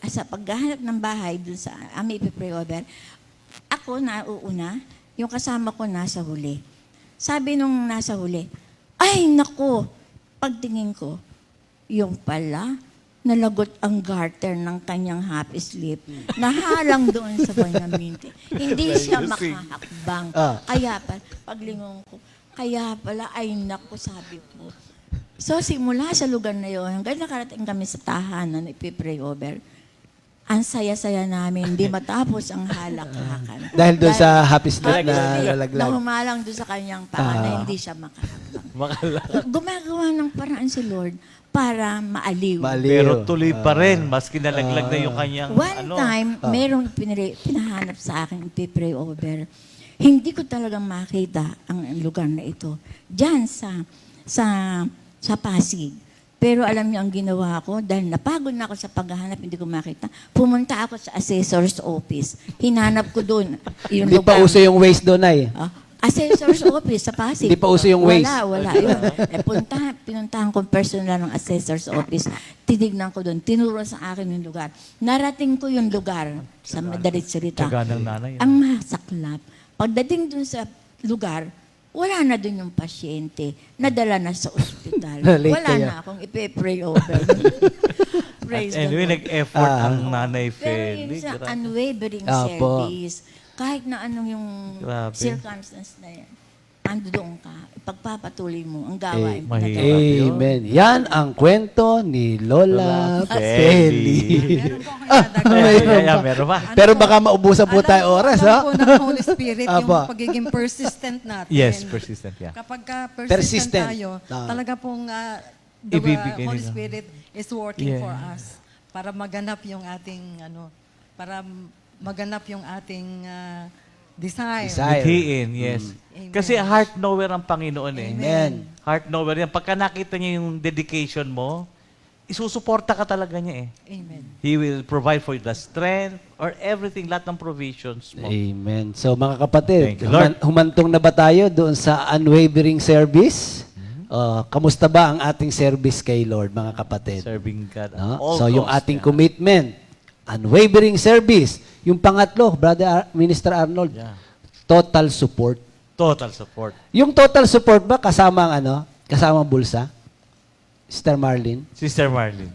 sa paghahanap ng bahay dun sa aming ipipray over, ako nauuna, yung kasama ko nasa huli. Sabi nung nasa huli, ay naku, pagtingin ko, yung pala, nalagot ang garter ng kanyang happy sleep. Nahalang doon sa banyaminti. Hindi siya makahakbang. Kaya pala, paglingon ko, kaya pala, ay naku, sabi ko. So, simula sa lugar na yun, hanggang nakarating kami sa tahanan, ipipray over, ang saya-saya namin, hindi matapos ang halakhakan. Dahil doon sa happy sleep Happy na sleep, lalaglag. na humalang doon sa kanyang paa na hindi siya makahakbang. Gumagawa ng paraan si Lord para maaliw. Pero tuloy pa rin, maski nalaglag na yung kanyang One time, merong pinahanap sa akin, ipipray over. Hindi ko talagang makita ang lugar na ito. Diyan sa Pasig. Pero alam niyo ang ginawa ko, dahil napagod na ako sa paghahanap, hindi ko makita, pumunta ako sa assessor's office. Hinanap ko doon yung Hindi pa lugar. uso yung waste doon ay. Assessor's office sa Pasig. Hindi pa uso yung Waze. Wala. Yun. Pinuntahan ko personal ng assessor's office. Tinignan ko doon. Tinuro sa akin yung lugar. Narating ko yung lugar sa madalit salita. Tiyaga ng nanay. Ang masaklap. Pagdating doon sa lugar, wala na doon yung pasyente. Nadala na sa ospital. Late Wala kayo. na akong ipipray over. Praise the Anyway, Lord. nag-effort ang nanay Pero yun Feli. sa Grabe. unwavering Apo. service, kahit na anong yung Grabe. circumstance na yan, ando doon ka, ipagpapatuloy mo ang gawain. na mahirap. gawain. Amen. Yan ang kwento ni Lola Lola Feli. Meron po akong idadagdag. Yeah, meron pa. Pero baka maubusan po tayo oras, ha? Alam po ng Holy Spirit yung Aba. pagiging persistent natin. Yes, persistent, yeah. Kapag persistent Persistent. tayo, Ah. talaga pong the Ibibigay Holy nila. Spirit is working Yeah. for us para maganap yung ating para maganap yung ating desire. Desire. Bithiin, yes. Amen. Kasi heart knower ang Panginoon eh. Amen. Heart knower yan. Pagka nakita niya yung dedication mo, isusuporta ka talaga niya eh. Amen. He will provide for you the strength or everything, lahat ng provisions mo. Amen. So mga kapatid, Thank you, Lord. humantong na ba tayo doon sa unwavering service? Kamusta ba ang ating service kay Lord, mga kapatid? Serving God. at No? all So yung costs, ating yeah. commitment, unwavering service. Yung pangatlo, Brother Minister Arnold, Yeah. total support. Total support. Yung total support ba kasama ang kasama ang bulsa? Sister Marlene? Sister Marlene.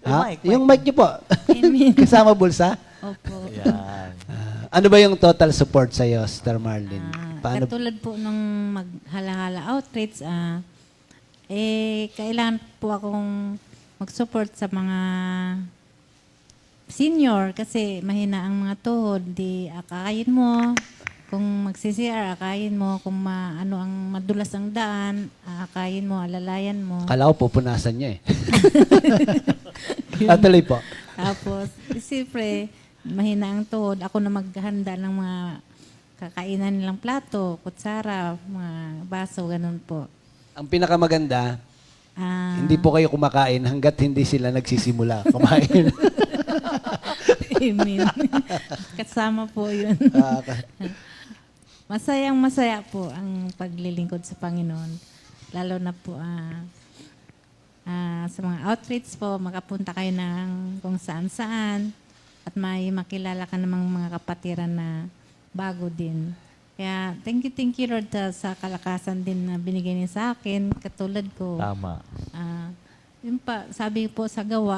Ha? Mike. Yung mic niyo po. kasama bulsa? Opo. Yan. Ano ba yung total support sa iyo, Sister Marlene? Paano? Katulad po nung maghala-hala outreach, kailangan po akong mag-support sa mga senior kasi mahina ang mga tuhod. Di akayin mo. Kung mag-CCR, akayin mo. Kung ano ang madulas ang daan, akayin mo, alalayan mo. Kala ko pupunasan niya eh. Tuloy po. Tapos, siyempre, mahina ang tuhod. Ako na maghanda ng mga kakainan nilang plato, kutsara, mga baso, ganun po. Ang pinakamaganda, Ah, hindi po kayo kumakain hanggat hindi sila nagsisimula kumain. Amen. Kasama po yun. Masayang-masaya po ang paglilingkod sa Panginoon. Lalo na po sa mga outreach po, makapunta kayo ng kung saan-saan at may makilala ka namang mga kapatiran na bago din. Kaya thank you Lord sa kalakasan din na binigay niya sa akin, katulad ko. Tama. Yun pa, sabi po sa gawa,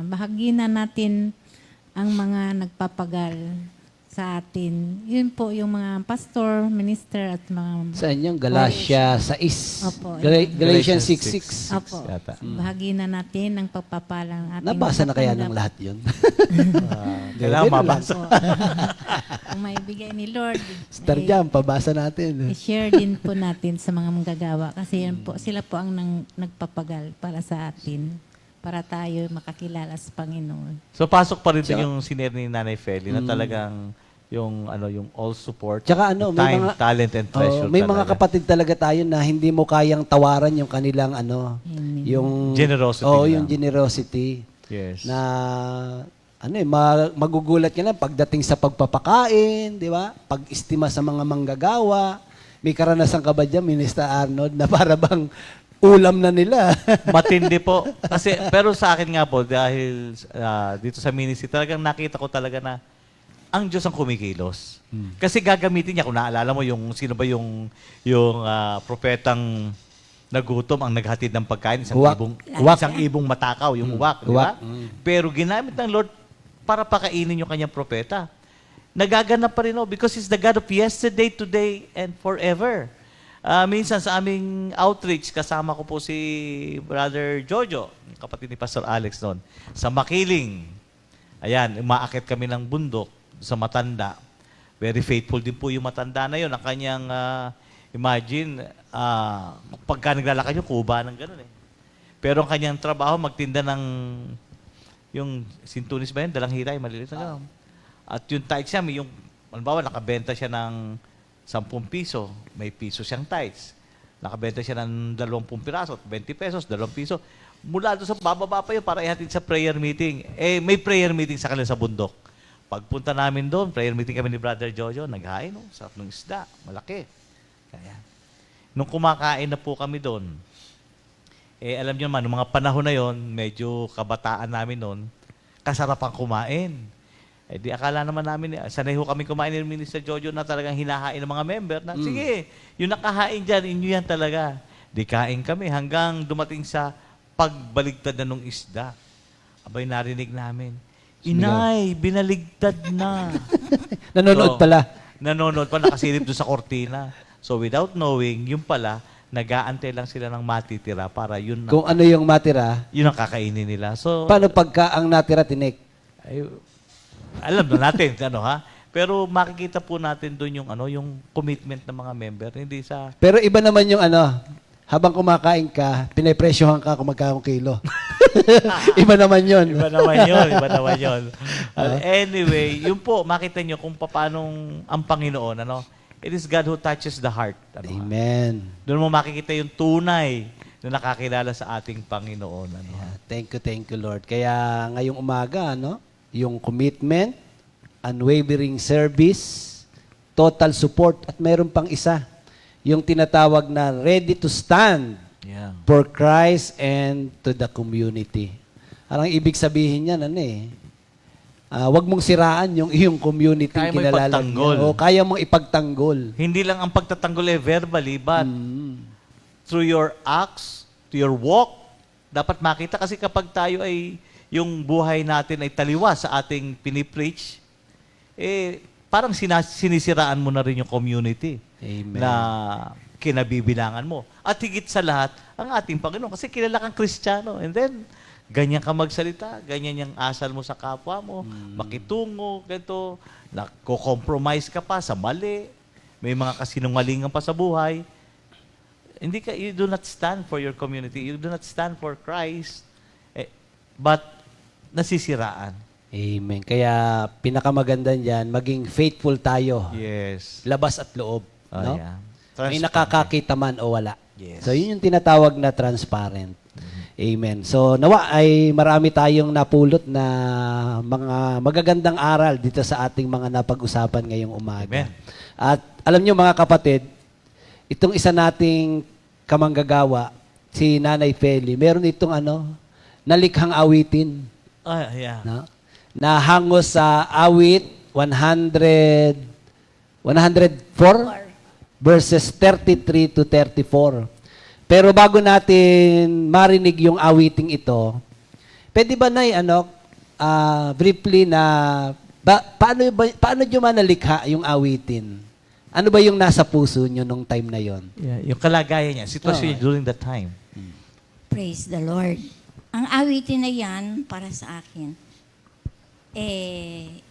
bahagi na natin ang mga nagpapagal sa atin. Yun po yung mga pastor, minister at mga Saan yung Galatia 6? Opo. Galatians 6:6. Opo. Yata. Bahagi na natin ng pagpapalang ating Nabasa na kaya ng natatanggap. lahat yun? Kailangan mabasa. Opo. Kung maibigay ni Lord, Star Jam, pabasa natin. i-share din po natin sa mga manggagawa kasi yan po, sila po ang nagpapagal para sa atin, para tayo makakilala sa Panginoon. So pasok pa rin yung siner ni Nanay Feli na talagang yung all support, Tsaka may time, mga- talent and treasure May mga talaga. kapatid talaga tayo na hindi mo kayang tawaran yung kanilang Amen. yung Generosity yung lang. generosity Yes. na magugulat ka na pagdating sa pagpapakain, di ba? Pag-estima sa mga manggagawa. May karanasan ka ba dyan, Minister Arnold, na para bang ulam na nila? Matindi po. Kasi, pero sa akin nga po, dahil dito sa ministry, talagang nakita ko talaga na ang Diyos ang kumikilos. Kasi gagamitin niya, kung naalala mo, yung sino ba yung propetang nagutom ang naghatid ng pagkain, Huwak. isang ibong matakaw, yung uwak, di ba? Huwak. Pero ginamit ng Lord para pakainin yung kanyang propeta. Nagaganap pa rin, because He's the God of yesterday, today, and forever. Minsan sa aming outreach, kasama ko po si Brother Jojo, kapatid ni Pastor Alex noon, sa Makiling. Ayan, umaakit kami ng bundok sa matanda. Very faithful din po yung matanda na yun. Ang kanyang, imagine, pagka naglalakad yung kuba ng gano'n eh. Pero ang kanyang trabaho, magtinda ng, yung sintunis ba yun? Dalang hitay, maliliit na gano'n. At yung tights niya, yung, halimbawa, nakabenta siya ng 10 piso, may piso siyang tights. Nakabenta siya ng 20 piraso, 20 pesos, 2 piso. Mula doon sa bababa pa yun para ihatid sa prayer meeting. May prayer meeting sa kanila sa bundok. Pagpunta namin doon, prayer meeting kami ni Brother Jojo, naghain, sarap ng isda, malaki. Kaya, nung kumakain na po kami doon, alam niyo naman, nung mga panahon na yon, medyo kabataan namin noon, kasarapan kumain. Di akala naman namin, sanay ho kami kumain ni Minister Jojo na talagang hinahain ng mga member na, sige, yung nakahain dyan, inyo yan talaga. Di kain kami hanggang dumating sa pagbaligtad na nung isda. Abay, narinig namin, Inay, binaligtad na. Nanonood pala. Nanonood pa, nakasilip doon sa kortina. So without knowing, yung pala, nag-aantay lang sila ng matitira para yun Kung ano yung matira, yun ang kakainin nila. So, paano pagka ang natira tinik? ay, alam na natin, Pero makikita po natin doon yung commitment ng mga member, hindi sa Pero iba naman yung habang kumakain ka, pinepresyohan ka kung magkano kilo. Iba naman yun. iba naman yun. Anyway, yun po, makita nyo kung paano ang Panginoon, it is God who touches the heart. Amen. Doon mo makikita yung tunay na nakakilala sa ating Panginoon. Yeah, thank you, Lord. Kaya ngayong umaga, yung commitment, unwavering service, total support, at meron pang isa, yung tinatawag na ready to stand Yeah. for Christ and to the community. Parang ibig sabihin yan, wag mong siraan yung iyong community Kaya mo kinalalan ipagtanggol. niya. O kaya mong ipagtanggol. Hindi lang ang pagtatanggol verbally, but through your acts, to your walk, dapat makita kasi kapag tayo ay, yung buhay natin ay taliwa sa ating pinipreach, parang sinisiraan mo na rin yung community Amen. na kinabibilangan mo. At higit sa lahat, ang ating Panginoon. Kasi kilala kang Kristiyano. And then, ganyan ka magsalita, ganyan yung asal mo sa kapwa mo, makitungo, ganito, nagko-compromise ka pa sa mali, may mga kasinungalingan pa sa buhay. You do not stand for your community. You do not stand for Christ. But, nasisiraan. Amen. Kaya pinakamaganda niyan, maging faithful tayo. Yes. Labas at loob. Oh, no? yeah. May nakakakita man o wala. Yes. So, yun yung tinatawag na transparent. Amen. So, nawa ay marami tayong napulot na mga magagandang aral dito sa ating mga napag-usapan ngayong umaga. Amen. At alam nyo mga kapatid, itong isa nating kamanggagawa, si Nanay Feli, meron itong nalikhang awitin. Yeah. No? Na hangos sa awit 104 verses 33 to 34. Pero bago natin marinig yung awiting ito, pwede ba briefly na paano nyo manalikha yung awitin? Ano ba yung nasa puso nyo nung time na yon? Yeah, yung kalagayan niya, sitwasyon niya during that time. Praise the Lord. Ang awitin na yan, para sa akin,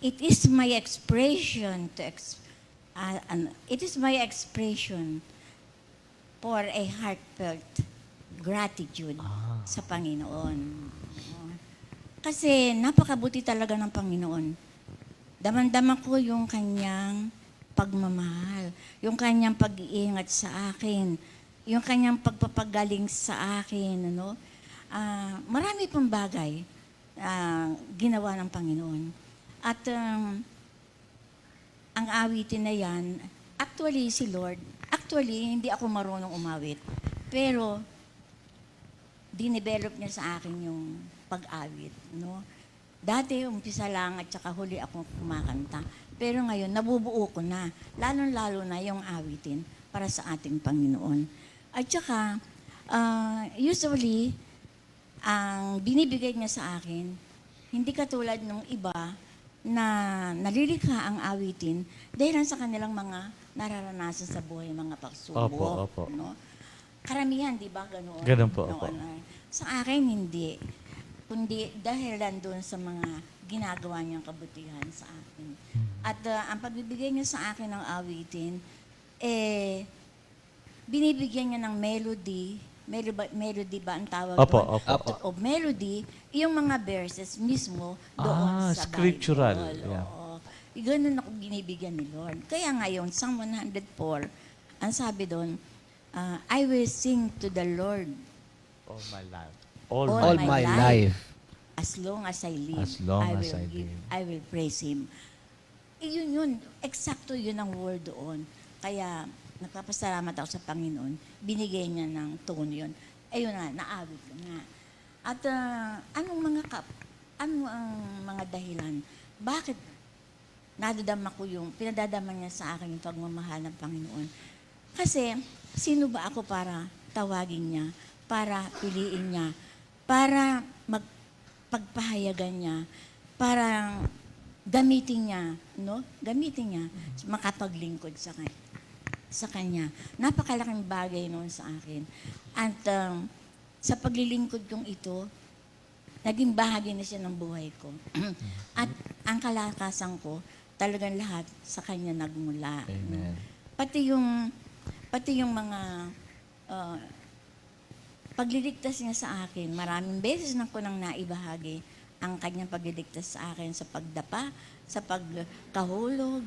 it is my expression for a heartfelt gratitude sa Panginoon. Kasi napakabuti talaga ng Panginoon. Daman-dama ko yung kanyang pagmamahal, yung kanyang pag-iingat sa akin, yung kanyang pagpapagaling sa akin, ano? Marami pang bagay ginawa ng Panginoon. At ang awitin na yan, actually si Lord, hindi ako marunong umawit, pero dinevelop niya sa akin yung pag-awit, no? Dati, umpisa lang at saka huli akong kumakanta. Pero ngayon, nabubuo ko na. Lalo-lalo na yung awitin para sa ating Panginoon. At saka, usually, ang binibigay niya sa akin, hindi katulad ng iba na nalilikha ang awitin dahil sa kanilang mga nararanasan sa buhay, mga pagsubok. Opo. No? Karamihan, di ba? Ganoon. Ganun po, opo. Sa akin, hindi. Kundi dahil doon sa mga ginagawa niyang kabutihan sa akin. At ang pagbibigay niya sa akin ng awitin, binibigyan niya ng melody. Melody ba ang tawag Opo. O melody, yung mga verses mismo doon sa scriptural. Bible. Yeah. Oo. Ganun ako binibigyan ni Lord. Kaya ngayon, Psalm 104, ang sabi doon, I will sing to the Lord All my life. All my life. as long as I live. As long as I live. I will praise Him. Yun. Eksakto yun ang word doon. Kaya, nagpapasalamat ako sa Panginoon. Binigay niya ng tone yun. Ayun na, naawit ko nga. At anong ang mga dahilan? Bakit nadadama ko pinadadama niya sa akin yung pagmamahal ng Panginoon? Kasi, sino ba ako para tawagin niya, para piliin niya, para pagpahayagan niya, para gamitin niya, no? Gamitin niya, makapaglingkod sa kanya. Napakalaking bagay noon sa akin. At sa paglilingkod kong ito, naging bahagi na siya ng buhay ko. At ang kalakasan ko, talagang lahat sa kanya nagmula. Amen. Pati yung mga pagliligtas niya sa akin, maraming beses na ko nang naibahagi ang kanyang pagliligtas sa akin sa pagdapa, sa pagkahulog,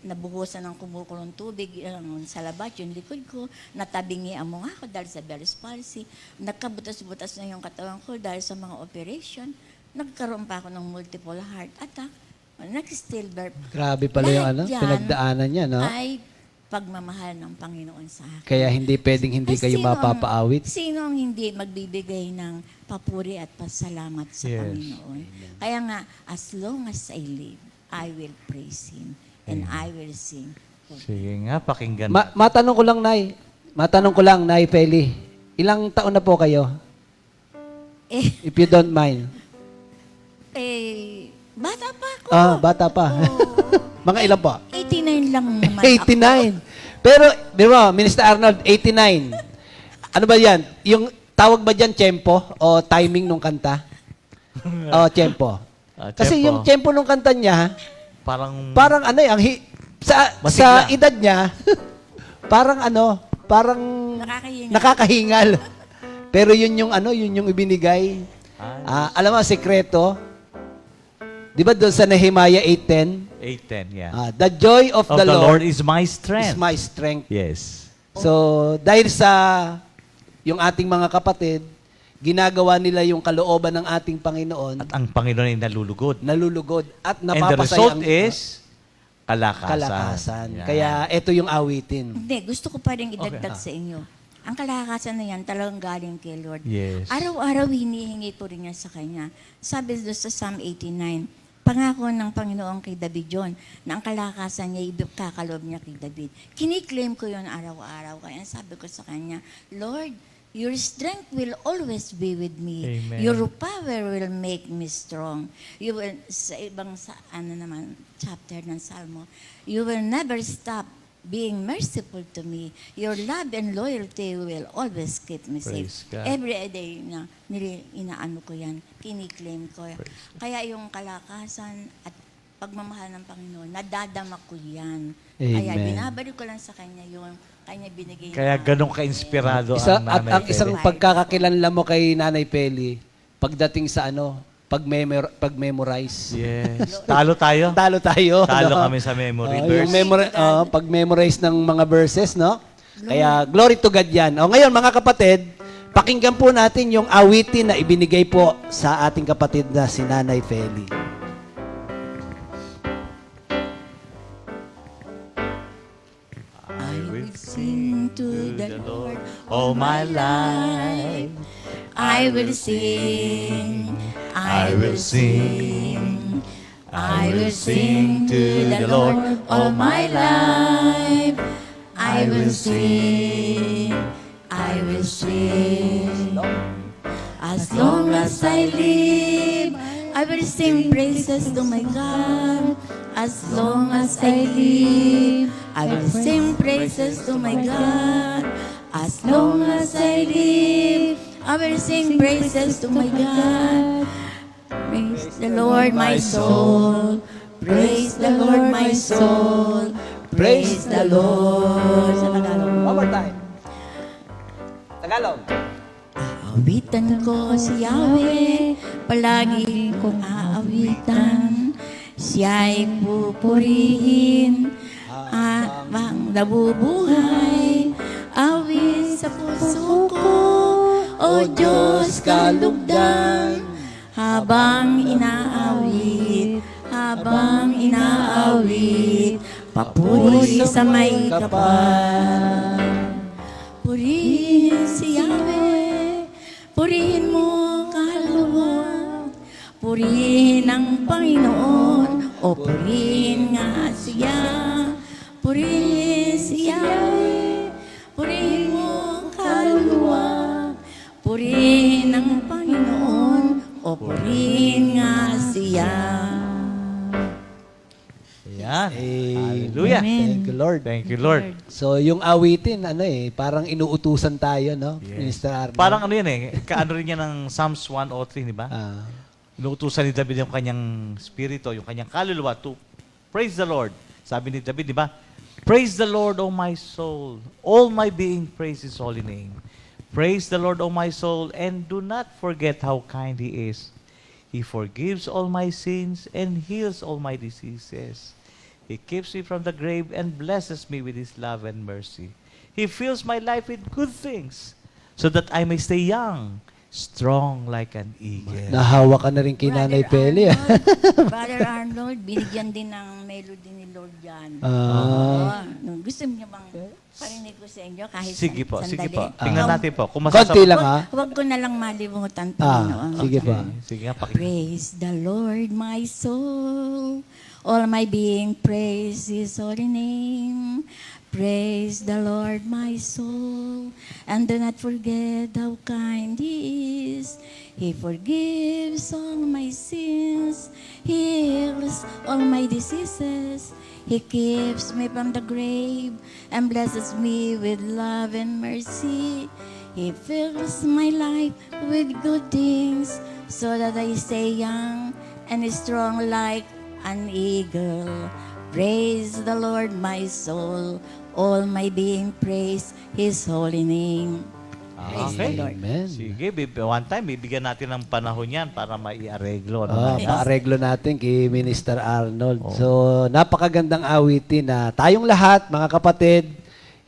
nabuhusan ng kumukulong tubig sa labat, yung likod ko, natabingi mo nga ako dahil sa Bell's palsy, nagkabutas-butas na yung katawan ko dahil sa mga operation, nagkaroon pa ako ng multiple heart attack, nag-stillbirth. Grabe pala yung pinagdaanan niya, no? Ay pagmamahal ng Panginoon sa akin. Kaya hindi pwedeng hindi kayo mapapaawit. Sino ang hindi magbibigay ng papuri at pasalamat sa Panginoon? Kaya nga, as long as I live, I will praise Him and I will sing. Sige nga, pakinggan. Matanong ko lang, Nay Feli. Ilang taon na po kayo? If you don't mind. Bata pa ako. Bata pa. Mga ilan po? 89 lang naman 89. Pero, Minister Arnold, 89. Ano ba yan? Yung tawag ba dyan, tempo? O timing nung kanta? O, tempo. Kasi yung tempo nung kanta niya, parang sa edad niya, parang nakakahingal. Pero yun yung ibinigay. Alam mo, sekreto, di ba doon sa Nehemiah 8:10? 8:10, yeah. The joy of the Lord is my strength. is my strength. Yes. So, dahil sa yung ating mga kapatid, ginagawa nila yung kalooban ng ating Panginoon, At ang Panginoon ay nalulugod. at And the napapasaya result is kalakasan. kalakasan. Yan. Kaya ito yung awitin. Hindi, gusto ko pa rin idagdag sa inyo. Ang kalakasan na yan talagang galing kay Lord. Yes. Araw-araw hinihingi ko rin niya sa Kanya. Sabi doon sa Psalm 89, pangako ng Panginoon kay David John na ang kalakasan niya, kakalob niya kay David. Kiniklaim ko yun araw-araw. Kaya sabi ko sa Kanya, Lord, Your strength will always be with me. Amen. Your power will make me strong. You will, sa ibang chapter ng Salmo, you will never stop being merciful to me. Your love and loyalty will always keep me Praise safe. God. Every day na inaano ko yan, kiniklaim ko. Kaya yung kalakasan at pagmamahal ng Panginoon, nadadama ko yan. Kaya Amen. binabalik ko lang sa Kanya yung Kanya binigay Kaya na- ganun ka-inspirado Isa, ang at Nanay ang isang Peli. pagkakakilanlan mo kay Nanay Peli, pagdating sa pag-memorize. Yes. Talo tayo. Talo tayo. Talo no? kami sa memory Yung verse. pag-memorize ng mga verses, no? Kaya, glory to God yan. O ngayon, mga kapatid, pakinggan po natin yung awitin na ibinigay po sa ating kapatid na si Nanay Feli. I will sing to the Lord all my life. I will sing, I will sing. I will sing to the Lord all my life. I will sing, I will sing. As long as I live, I will sing praises to my God. As long as I live, I will sing praises to my God. As long as I live, I will sing praises to my God. Praise the Lord, my soul. Praise the Lord, my soul. Praise the Lord. Sa Tagalog. One more time. Tagalog. Awitan ko si Yahweh, palagi kong aawitan. Siya'y pupurihin, habang nabubuhay. Awit sa puso ko, O Diyos kalugdan. Habang inaawit, papuri sa may kapal. Purihin si Yahweh, purihin mo kaluluwa, purihin ang Panginoon, o purihin nga siya. Purihin si Yahweh, purihin mo kaluluwa, purihin ang Panginoon, o purihin nga siya. Yan. Amen. Hallelujah. Thank you, Lord. Thank you, Lord. So, yung awitin, parang inuutusan tayo, no? Yes. Minister Arnold. Parang ano yan kaano rin yan ng Psalms 103, di ba? Ah, Inuutusan ni David yung kanyang spirito, yung kanyang kaluluwa to praise the Lord. Sabi ni David, di ba? Praise the Lord, O my soul. All my being praise His holy name. Praise the Lord, O my soul, and do not forget how kind He is. He forgives all my sins and heals all my diseases. He keeps me from the grave and blesses me with His love and mercy. He fills my life with good things so that I may stay young, strong like an eagle. nahawa ka na rin kay Nanay Peli. Brother Arnold, binigyan din ng melody ni Lord yan. Gusto niyo bang parinig ko sa inyo kahit Sige po, sandali? sige po. Tingnan natin po. Kung Konti lang, ha? Huwag ko na lang malimutan, Panginoon. Sige pa. Sige nga, pakinggan. Praise the Lord, my soul. All my being, praise His holy name. Praise the Lord, my soul. And do not forget how kind He is. He forgives all my sins. He heals all my diseases. He keeps me from the grave and blesses me with love and mercy. He fills my life with good things so that I stay young and strong like an eagle. Praise the Lord, my soul. All my being praise His holy name. Praise the Okay. Lord. Amen. Sige, one time, bibigyan natin ng panahon yan para maiareglo. No? Paareglo natin kay Minister Arnold. So, napakagandang awitin na tayong lahat, mga kapatid,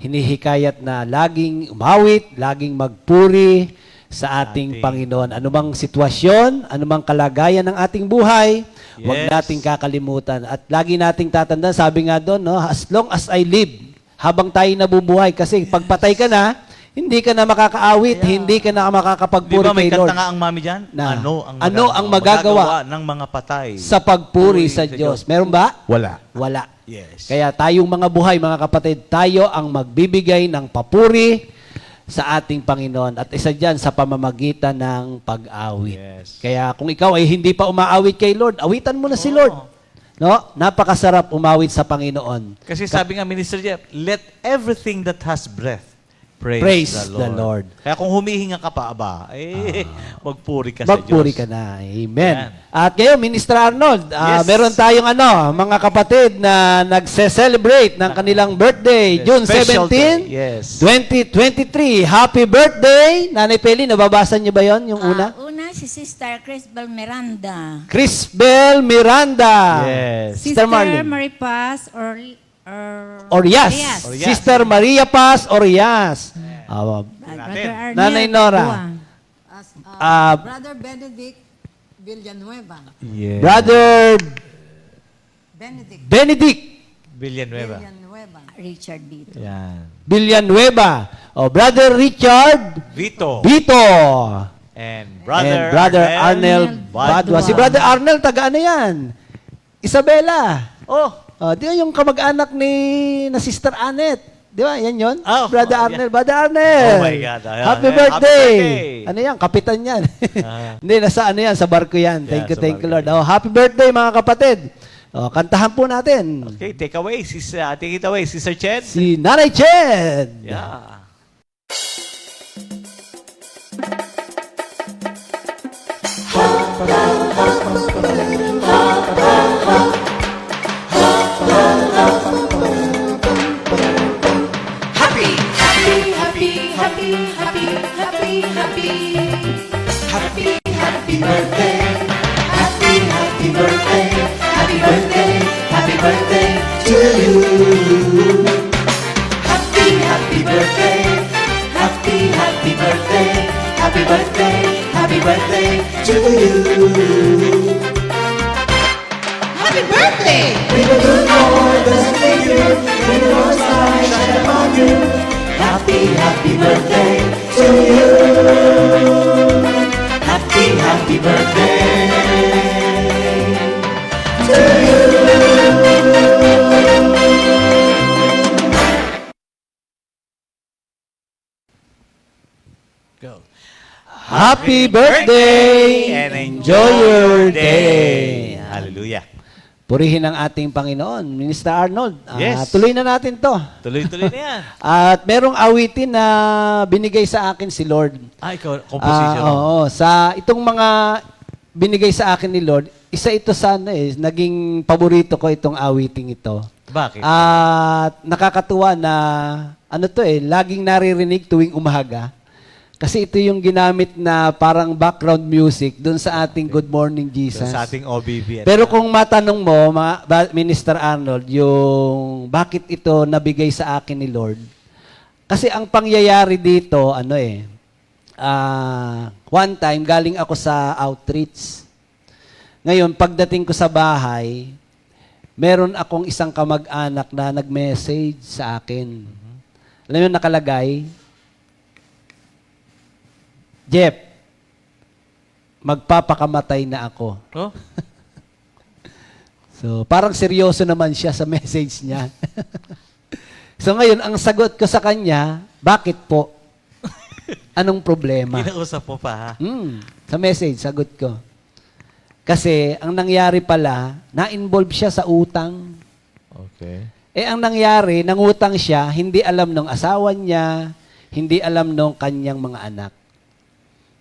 hinihikayat na laging umawit, laging magpuri sa ating Panginoon. Anumang sitwasyon, anumang kalagayan ng ating buhay, huwag Yes. nating kakalimutan. At lagi nating tatandaan, sabi nga doon, no, as long as I live, habang tayo nabubuhay. Kasi pagpatay ka na, hindi ka na makakaawit, hindi ka na Di makakapagpuri ba may kay kanta Lord nga ang mami dyan? Na, ano ang magagawa ng mga patay? sa pagpuri sa Diyos. Meron ba? Wala. Wala. Yes. Kaya tayong mga buhay, mga kapatid, tayo ang magbibigay ng papuri sa ating Panginoon. At isa dyan sa pamamagitan ng pag-awit. Yes. Kaya kung ikaw ay hindi pa umaawit kay Lord, awitan mo na si Lord. No? Napakasarap umawit sa Panginoon. Kasi sabi nga, Minister Jeff, let everything that has breath Praise the Lord. Kaya kung humihinga ka pa, magpuri ka sa Diyos. Magpuri ka na. Amen. Yan. At ngayon, Minister Arnold, Yes. meron tayong mga kapatid na nagse-celebrate ng kanilang birthday, Yes, June special 17, day. Yes. 2023. Happy birthday! Nanay Peli, nababasa niyo ba yon yung una? Una, si Sister Crisbel Miranda. Crisbel Miranda. Yes. Sister Marlene. Maripas Orias. Orias. Sister Maria Paz Orias. Brother Arnel Nanay Nora. Dua. Brother Benedict Villanueva. Yes. Brother Benedict Villanueva. Villanueva. Richard Bito. Yan. Villanueva. Brother Richard Vito. Vito. And Brother Brother Arnel Badwa. Badwa. Si Brother Arnel, taga ano yan? Isabela. Di ba yung kamag-anak na Sister Anet? Di ba? Yan yun? Oh, Brother yeah. Arnel. Brother Arnel. Oh my God. Happy Happy birthday. birthday. Ano yan? Kapitan yan. Ah. Hindi, nasa ano yan? Sa barko yan. Thank Yeah, you, sa thank you, barko Lord. Happy birthday, mga kapatid. Kantahan po natin. Okay, take it away, Sister Ched. Si Nanay Ched. Yeah. Go. Happy birthday and enjoy your day. Hallelujah. Purihin ang ating Panginoon. Minister Arnold, Yes. tuloy na natin to. Tuloy-tuloy na yan. At merong awitin na binigay sa akin si Lord. Ikaw, composition. Oo, sa itong mga binigay sa akin ni Lord, isa ito sana naging paborito ko itong awiting ito. Bakit? At nakakatuwa na laging naririnig tuwing umaga. Kasi ito yung ginamit na parang background music doon sa ating Good Morning Jesus. Sa ating OBB. Pero kung matanong mo, Minister Arnold, yung bakit ito nabigay sa akin ni Lord, kasi ang pangyayari dito, one time, galing ako sa outreach. Ngayon, pagdating ko sa bahay, meron akong isang kamag-anak na nag-message sa akin. Alam mo, nakalagay, Jeff, magpapakamatay na ako. Oh? So, parang seryoso naman siya sa message niya. So, ngayon, ang sagot ko sa kanya, bakit po? Anong problema? Kinausap mo pa, ha? Sa message, sagot ko. Kasi, ang nangyari pala, na-involve siya sa utang. Okay. Ang nangyari, nangutang siya, hindi alam ng asawa niya, hindi alam ng kanyang mga anak.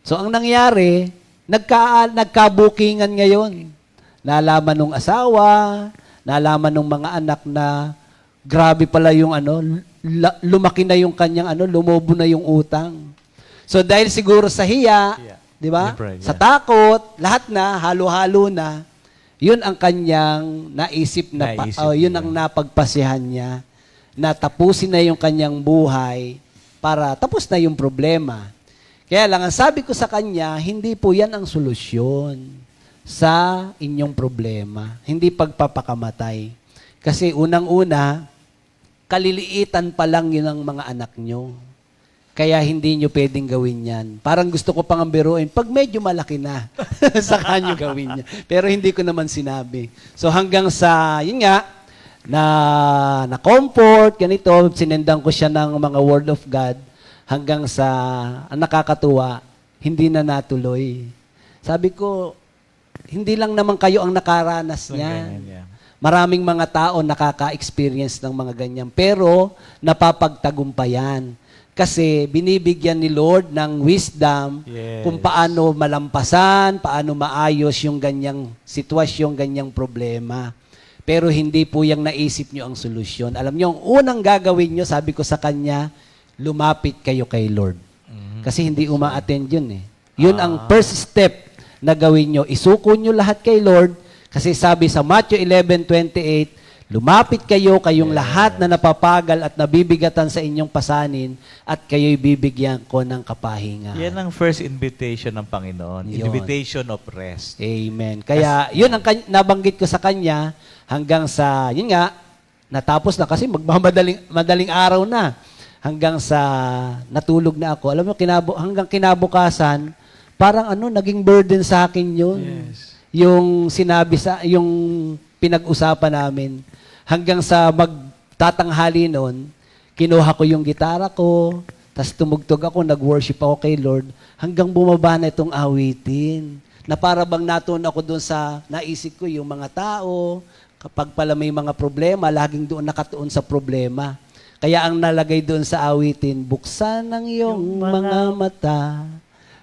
So, ang nangyari, nagkabukingan ngayon. Nalaman ng asawa, nalaman ng mga anak na grabe pala yung lumaki na yung kanyang lumobo na yung utang. So, dahil siguro sa hiya, di ba? Siyempre, Sa takot, lahat na, halo-halo na, yun ang kanyang naisip na, yun ang napagpasihan niya, na tapusin na yung kanyang buhay para tapos na yung problema. Kaya lang, ang sabi ko sa kanya, hindi po yan ang solusyon sa inyong problema. Hindi pagpapakamatay. Kasi unang-una, kaliliitan pa lang yun ang mga anak nyo. Kaya hindi nyo pwedeng gawin yan. Parang gusto ko pang biruin, pag medyo malaki na, saka nyo gawin yan. Pero hindi ko naman sinabi. So hanggang sa, yun nga, na comfort, ganito, sinendan ko siya ng mga word of God. hanggang sa, ang nakakatuwa, hindi na natuloy. Sabi ko, hindi lang naman kayo ang nakaranas niyan. Ganyan, yeah. Maraming mga tao nakaka-experience ng mga ganyan. Pero, napapagtagumpayan. Kasi, binibigyan ni Lord ng wisdom Yes. kung paano malampasan, paano maayos yung ganyang sitwasyon, ganyang problema. Pero hindi po yung naisip nyo ang solusyon. Alam nyo, ang unang gagawin nyo, sabi ko sa kanya, lumapit kayo kay Lord. Kasi hindi uma-attend yun eh. Yun ang first step na gawin nyo. Isuko nyo lahat kay Lord. Kasi sabi sa Matthew 11:28, lumapit kayo, kayong lahat na napapagal at nabibigatan sa inyong pasanin, at kayo'y bibigyan ko ng kapahinga. Yan ang first invitation ng Panginoon. Yun. Invitation of rest. Amen. Kaya, yun ang nabanggit ko sa kanya hanggang sa, yun nga, natapos na kasi madaling araw na. Hanggang sa natulog na ako. Alam mo, hanggang kinabukasan, parang naging burden sa akin yun. Yes. Yung sinabi yung pinag-usapan namin. Hanggang sa magtatanghali noon, kinuha ko yung gitara ko, tas tumugtog ako, nag-worship ako kay Lord, hanggang bumaba na itong awitin. Na para bang natuon ako doon sa naisip ko yung mga tao, kapag pala may mga problema, laging doon nakatuon sa problema. Kaya ang nalagay doon sa awitin, buksan ang iyong mga mata,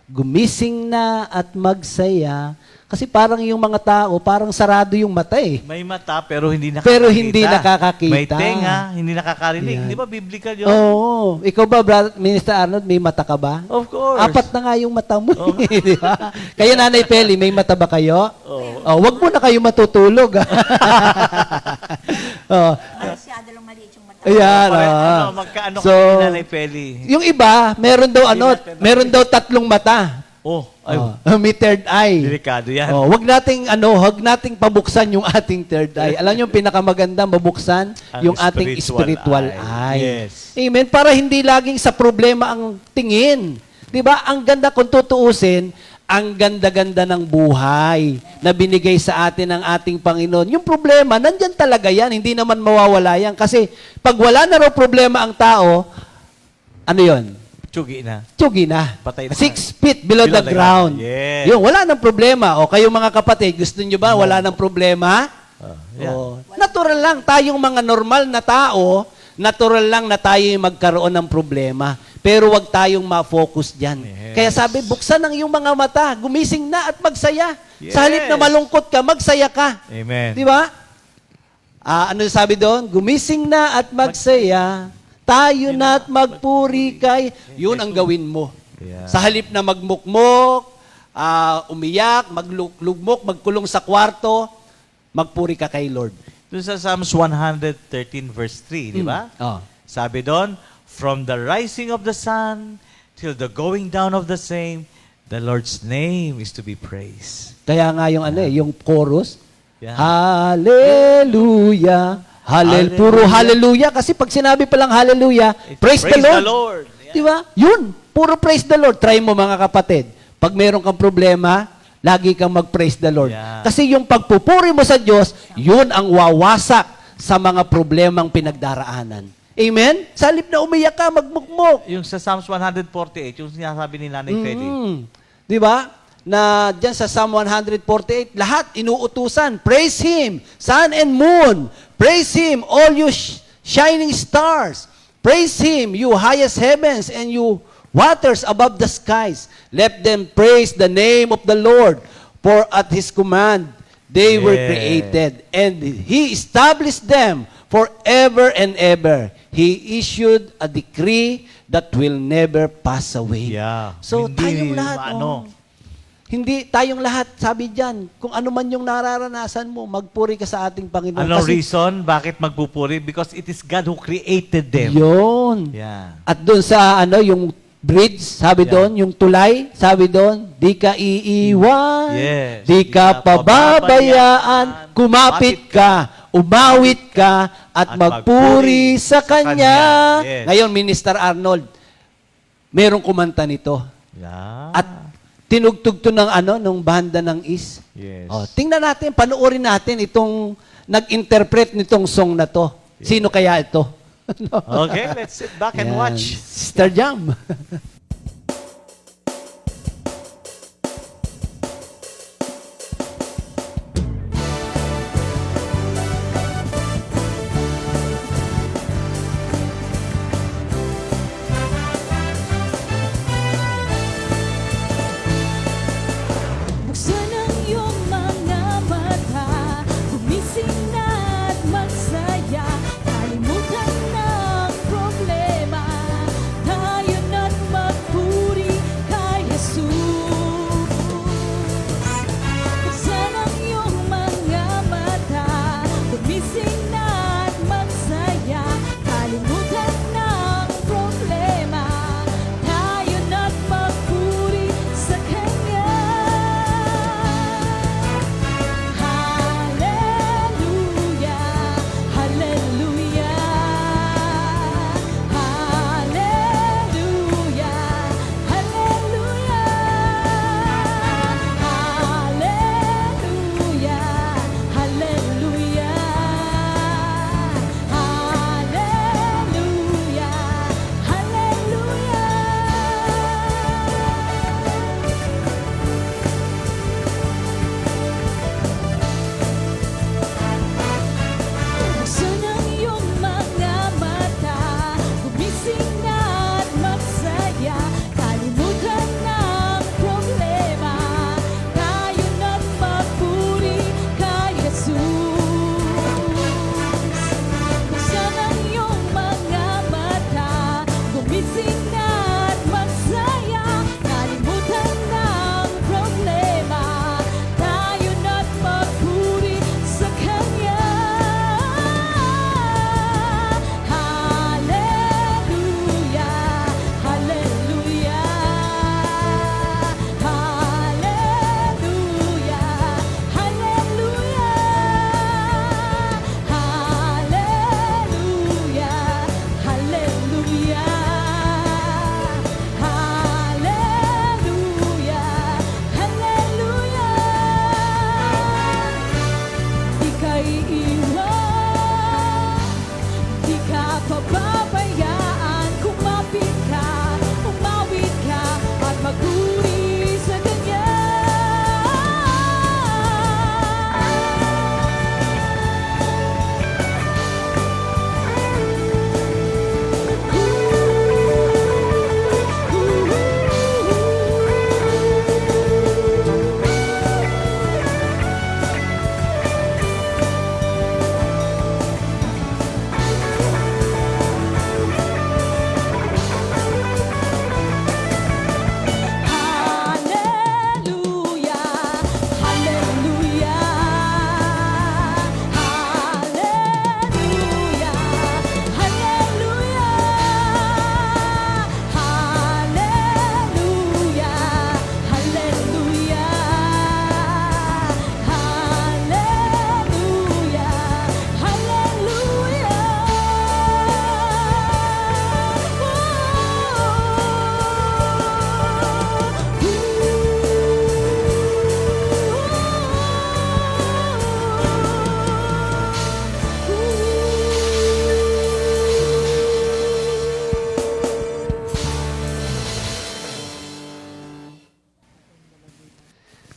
gumising na at magsaya. Kasi parang yung mga tao, parang sarado yung mata eh. May mata pero hindi nakakakita. Pero hindi nakakakita. May tenga, hindi nakakarinig. Yan. Di ba biblical yun? Oo. Ikaw ba, Minister Arnold, may mata ka ba? Of course. Apat na nga yung mata mo. Di ba? Kayo, Nanay Peli, may mata ba kayo? Oo. Oh, wag mo na kayo matutulog. Oh. Masyado lang maliit yung mata. Ayan. Magkaano So, kayo ni Nanay Peli? yung iba, meron daw tatlong mata. Oh, ay, May third eye. delikado yan. Oh, wag nating pabuksan yung ating third eye. Alam niyo yung pinakamaganda mabuksan Ang yung ating spiritual spiritual eye. eye. Yes. Amen. Para hindi laging sa problema ang tingin. 'Di ba? Ang ganda kung tutuusin, ang ganda-ganda ng buhay na binigay sa atin ng ating Panginoon. Yung problema, nandyan talaga yan. Hindi naman mawawala yan. Kasi pag wala na raw problema ang tao, ano yon? Tsugi na. Tsugi na. Patay na. 6 feet below the ground. Yes. Yung wala nang problema. O kayo mga kapatid, gusto nyo ba wala nang problema? Yeah. O, natural lang. Tayong mga normal na tao, natural lang na tayo yung magkaroon ng problema. Pero wag tayong ma-focus dyan. Yes. Kaya sabi, buksan ang iyong mga mata. Gumising na at magsaya. Yes. Sa halip na malungkot ka, magsaya ka. Amen. Di ba? Ano sabi doon? Gumising na at magsaya. Tayo na at magpuri kay. Yun ang gawin mo. Yeah. Sa halip na magmukmok, umiyak, maglugmok, magkulong sa kwarto, magpuri ka kay Lord. Doon sa Psalms 113 verse 3, di ba? Oh. Sabi doon, from the rising of the sun till the going down of the same, the Lord's name is to be praised. Kaya nga yung yung chorus, Yeah. Hallelujah. Puro hallelujah. Kasi pag sinabi palang hallelujah, praise the Lord. Yeah. Di ba? Yun. Puro praise the Lord. Try mo mga kapatid. Pag meron kang problema, lagi kang mag-praise the Lord. Yeah. Kasi yung pagpupuri mo sa Diyos, yun ang wawasak sa mga problemang pinagdaraanan. Amen? Sa halip na umiyak ka, magmukmok. Yung sa Psalms 148, yung sinasabi ni Nanay Feli. Di ba? Na dyan sa Psalm 148, lahat inuutusan. Praise Him, sun and moon. Praise Him, all you shining stars. Praise Him, you highest heavens and you waters above the skies. Let them praise the name of the Lord, for at His command they were Yeah. created, and He established them forever and ever. He issued a decree that will never pass away. Yeah. So, Hindi tayong lahat, hindi, tayong lahat, sabi dyan, kung ano man yung nararanasan mo, magpuri ka sa ating Panginoon. Anong Kasi reason? Bakit magpupuri? Because it is God who created them. yun. Yeah. At doon sa, yung bridge, sabi Yeah. doon, yung tulay, sabi doon, di ka iiwan, Yes. di ka pababayaan, kumapit ka, umawit ka, at magpuri sa Kanya. Yes. Ngayon, Minister Arnold, merong kumanta nito. Yeah. At tinugtog to ng banda ng East. Yes. Oh, tingnan natin, panoorin natin itong nag-interpret nitong song na to. Sino kaya ito? Okay, let's sit back and Yan. watch. Sister Jam. Buksan ang iyong mga mata, gumising na at magsaya. Kalimutan ng problema, tayo na't magpuri kay Jesus. Buksan ang iyong mga mata, gumising na at magsaya. Kalimutan ng problema, tayo na't magpuri sa Kanya. Hallelujah, hallelujah, hallelujah, hallelujah, hallelujah, hallelujah, Buksan ang iyong mga mata, gumising na at magsaya. Kalimutan ng problema, tayo na't magpuri kay Jesus. Buksan ang iyong mga mata, gumising na at magsaya. Kalimutan ng problema, tayo na't magpuri sa Kanya. Hallelujah, hallelujah, hallelujah, hallelujah, hallelujah, hallelujah, hallelujah, hallelujah. Di ka iiwan, di ka pababayaan. Kumapit ka, umawit ka, at magpuri sa Kanya.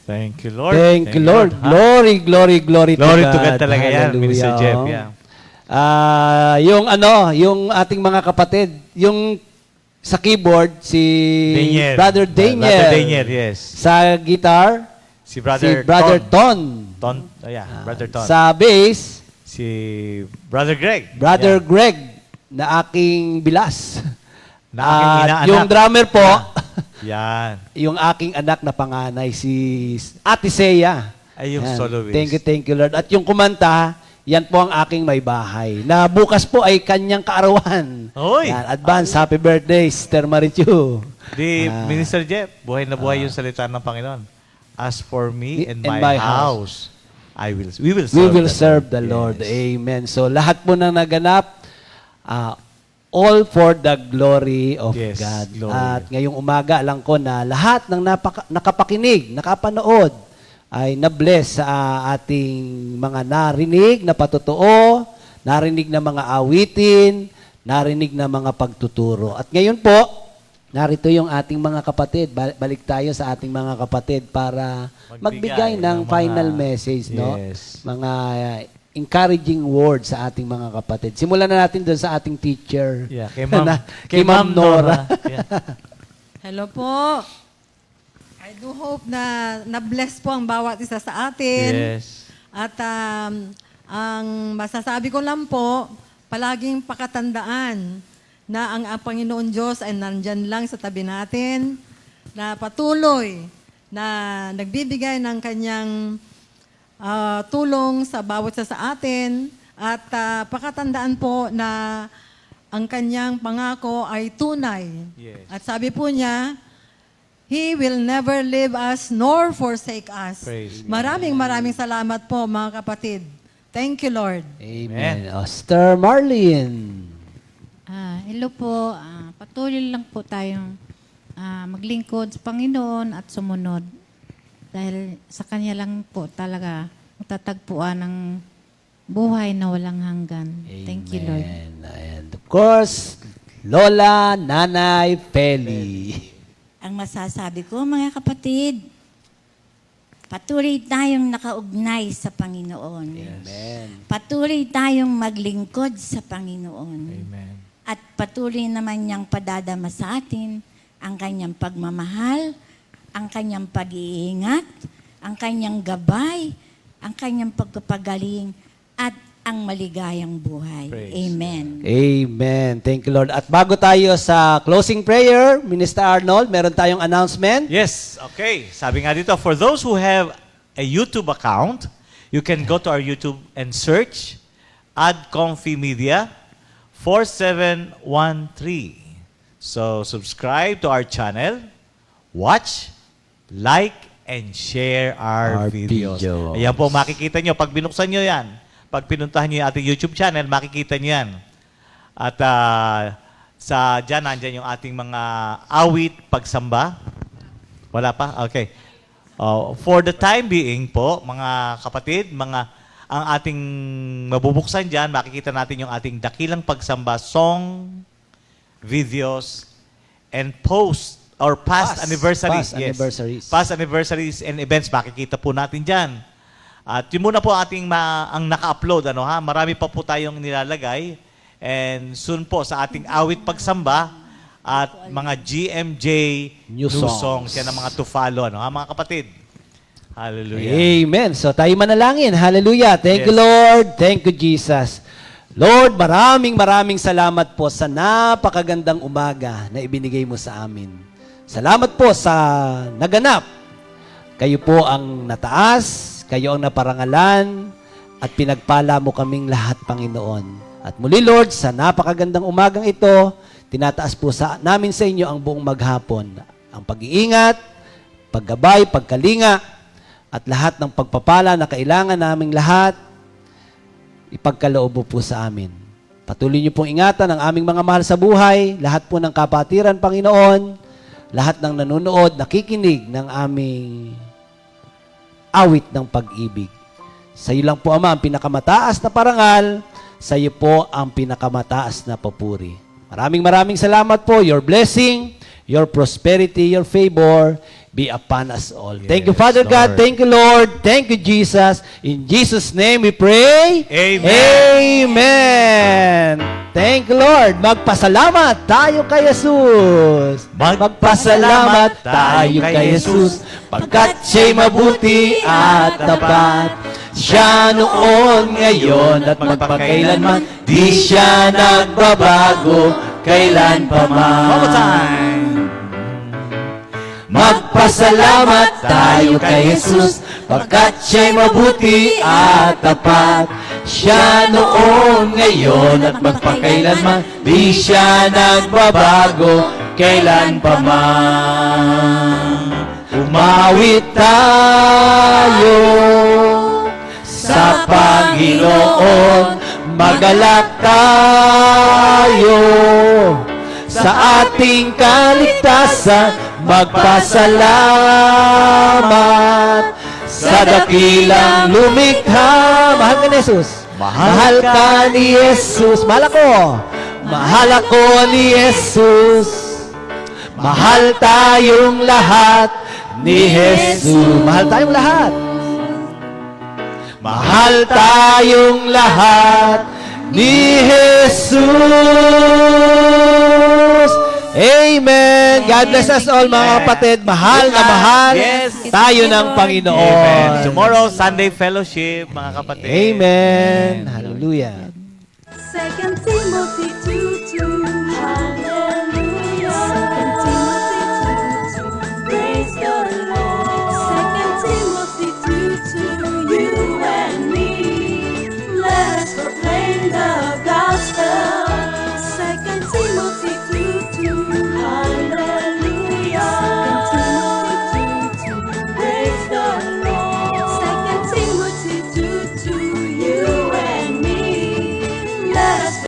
Thank you, Lord. Thank you, Lord. Ha? Glory, glory, glory Glory to to God. God talaga yan, Hallelujah. Minister Jeff. Yeah. Yung ating mga kapatid, yung sa keyboard, si Daniel. Brother Daniel. Brother Daniel, yes. Sa guitar, Si Brother, si Brother Ton. Brother Ton. Sa bass, Si Brother Greg. Brother Yeah. Greg, na aking bilas. Na aking At inaanak. yung drummer po, Yan. yung aking anak na panganay, si Ate Seya. Ay, yung Yan. soloist. Thank you, Lord. At yung kumanta, yan po ang aking may bahay. Na bukas po ay kanyang kaarawan. Oy! Yan, advance, happy birthday, Sister Marichu. Di Minister Jeff, buhay na buhay yung salita ng Panginoon. As for me and my house, we will serve the Lord. Yes. Amen. So lahat po na naganap, all for the glory of Yes, God. glory. At ngayong umaga, alam ko na lahat ng nakapakinig, nakapanood, ay na-bless sa ating mga narinig na patotoo, narinig na mga awitin, narinig na mga pagtuturo. At ngayon po, narito yung ating mga kapatid. Balik tayo sa ating mga kapatid para magbigay ng ng final mga- message, no? Yes. Mga encouraging words sa ating mga kapatid. Simulan na natin doon sa ating teacher. Yeah, kay Ma'am, Kay Ma'am Nora. Yeah. Hello po. I do hope na na-bless po ang bawat isa sa atin. Yes. At ang masasabi ko lang po, palaging pakatandaan na ang Panginoon Diyos ay nandyan lang sa tabi natin, na patuloy na nagbibigay ng kanyang tulong sa bawat isa sa atin, at pakatandaan po na ang kanyang pangako ay tunay. Yes. At sabi po niya, He will never leave us nor forsake us. Praise Maraming salamat po mga kapatid. Thank you, Lord. Amen. Sister Marlene. Hello po. Patuloy lang po tayong maglingkod sa Panginoon at sumunod. Dahil sa Kanya lang po talaga matatagpuan ng buhay na walang hanggan. Thank you, Lord. And of course, Lola, Nanay, Feli. Ang masasabi ko, mga kapatid, patuloy tayong nakaugnay sa Panginoon. Amen. Patuloy tayong maglingkod sa Panginoon. Amen. At patuloy naman niyang padadama sa atin ang kanyang pagmamahal, ang kanyang pag-iingat, ang kanyang gabay, ang kanyang pagpapagaling, at ang maligayang buhay. Praise Amen. Amen. Thank you, Lord. At bago tayo sa closing prayer, Minister Arnold, meron tayong announcement. Yes, okay. Sabi nga dito, for those who have a YouTube account, you can go to our YouTube and search Ad Comfy Media 4713. So, subscribe to our channel, watch, like, and share our videos. videos. Ayan po, makikita nyo. Pag binuksan nyo yan, pag pinuntahan nyo yung ating YouTube channel, makikita nyo yan. At nandyan yung ating mga awit, pagsamba. Wala pa? Okay. For the time being po, mga kapatid, ang ating mabubuksan dyan, makikita natin yung ating dakilang pagsamba, song, videos, and post, or past anniversaries. Past anniversaries. Past anniversaries and events, makikita po natin dyan. At yun muna po ang naka-upload. Marami pa po tayong nilalagay. And soon po sa ating awit pagsamba at mga GMJ New songs. Yan ang mga to follow. Mga kapatid. Hallelujah. Amen. So tayo manalangin. Hallelujah. Thank you, Yes. Lord. Thank you, Jesus. Lord, maraming salamat po sa napakagandang umaga na ibinigay mo sa amin. Salamat po sa naganap. Kayo po ang nataas, kayo ang naparangalan, at pinagpala mo kaming lahat, Panginoon. At muli, Lord, sa napakagandang umagang ito, tinataas po namin sa inyo ang buong maghapon. Ang pag-iingat, paggabay, pagkalinga, at lahat ng pagpapala na kailangan naming lahat, ipagkaloob po sa amin. Patuloy niyo pong ingatan ang aming mga mahal sa buhay, lahat po ng kapatiran, Panginoon, lahat ng nanonood, nakikinig ng aming awit ng pag-ibig. Sa iyo lang po, Ama, ang pinakamataas na parangal, sa iyo po ang pinakamataas na papuri. Maraming salamat po. Your blessing, your prosperity, your favor be upon us all. Thank you, Father God. Lord. Thank you, Lord. Thank you, Jesus. In Jesus' name we pray. Amen. Amen. Thank you, Lord. Magpasalamat tayo kay Jesus. Magpasalamat tayo kay Jesus. Pagkat siya'y mabuti at tapat. Siya noon, ngayon at magpakailanman. Di siya nagbabago kailan pa man. One more time. Magpasalamat tayo kay Jesus, pagkat siya'y mabuti at tapat. Siya noon, ngayon at magpakailanman, di siya nagbabago kailan pa man. Umawit tayo sa Panginoon, magalak tayo sa ating kaligtasan, magpasalamat sa dakilang lumikha. Mahal ka ni Jesus. Mahal ka ni Jesus. Mahal ako. Mahal ako ni Jesus. Mahal tayong lahat ni Jesus. Mahal tayong lahat. Mahal tayong lahat ni Jesus. Amen. God bless us all, mga kapatid. Mahal na mahal Yes. tayo ng Panginoon. Amen. Tomorrow, Sunday Fellowship, mga kapatid. Amen. Hallelujah. 2 Timothy 2:2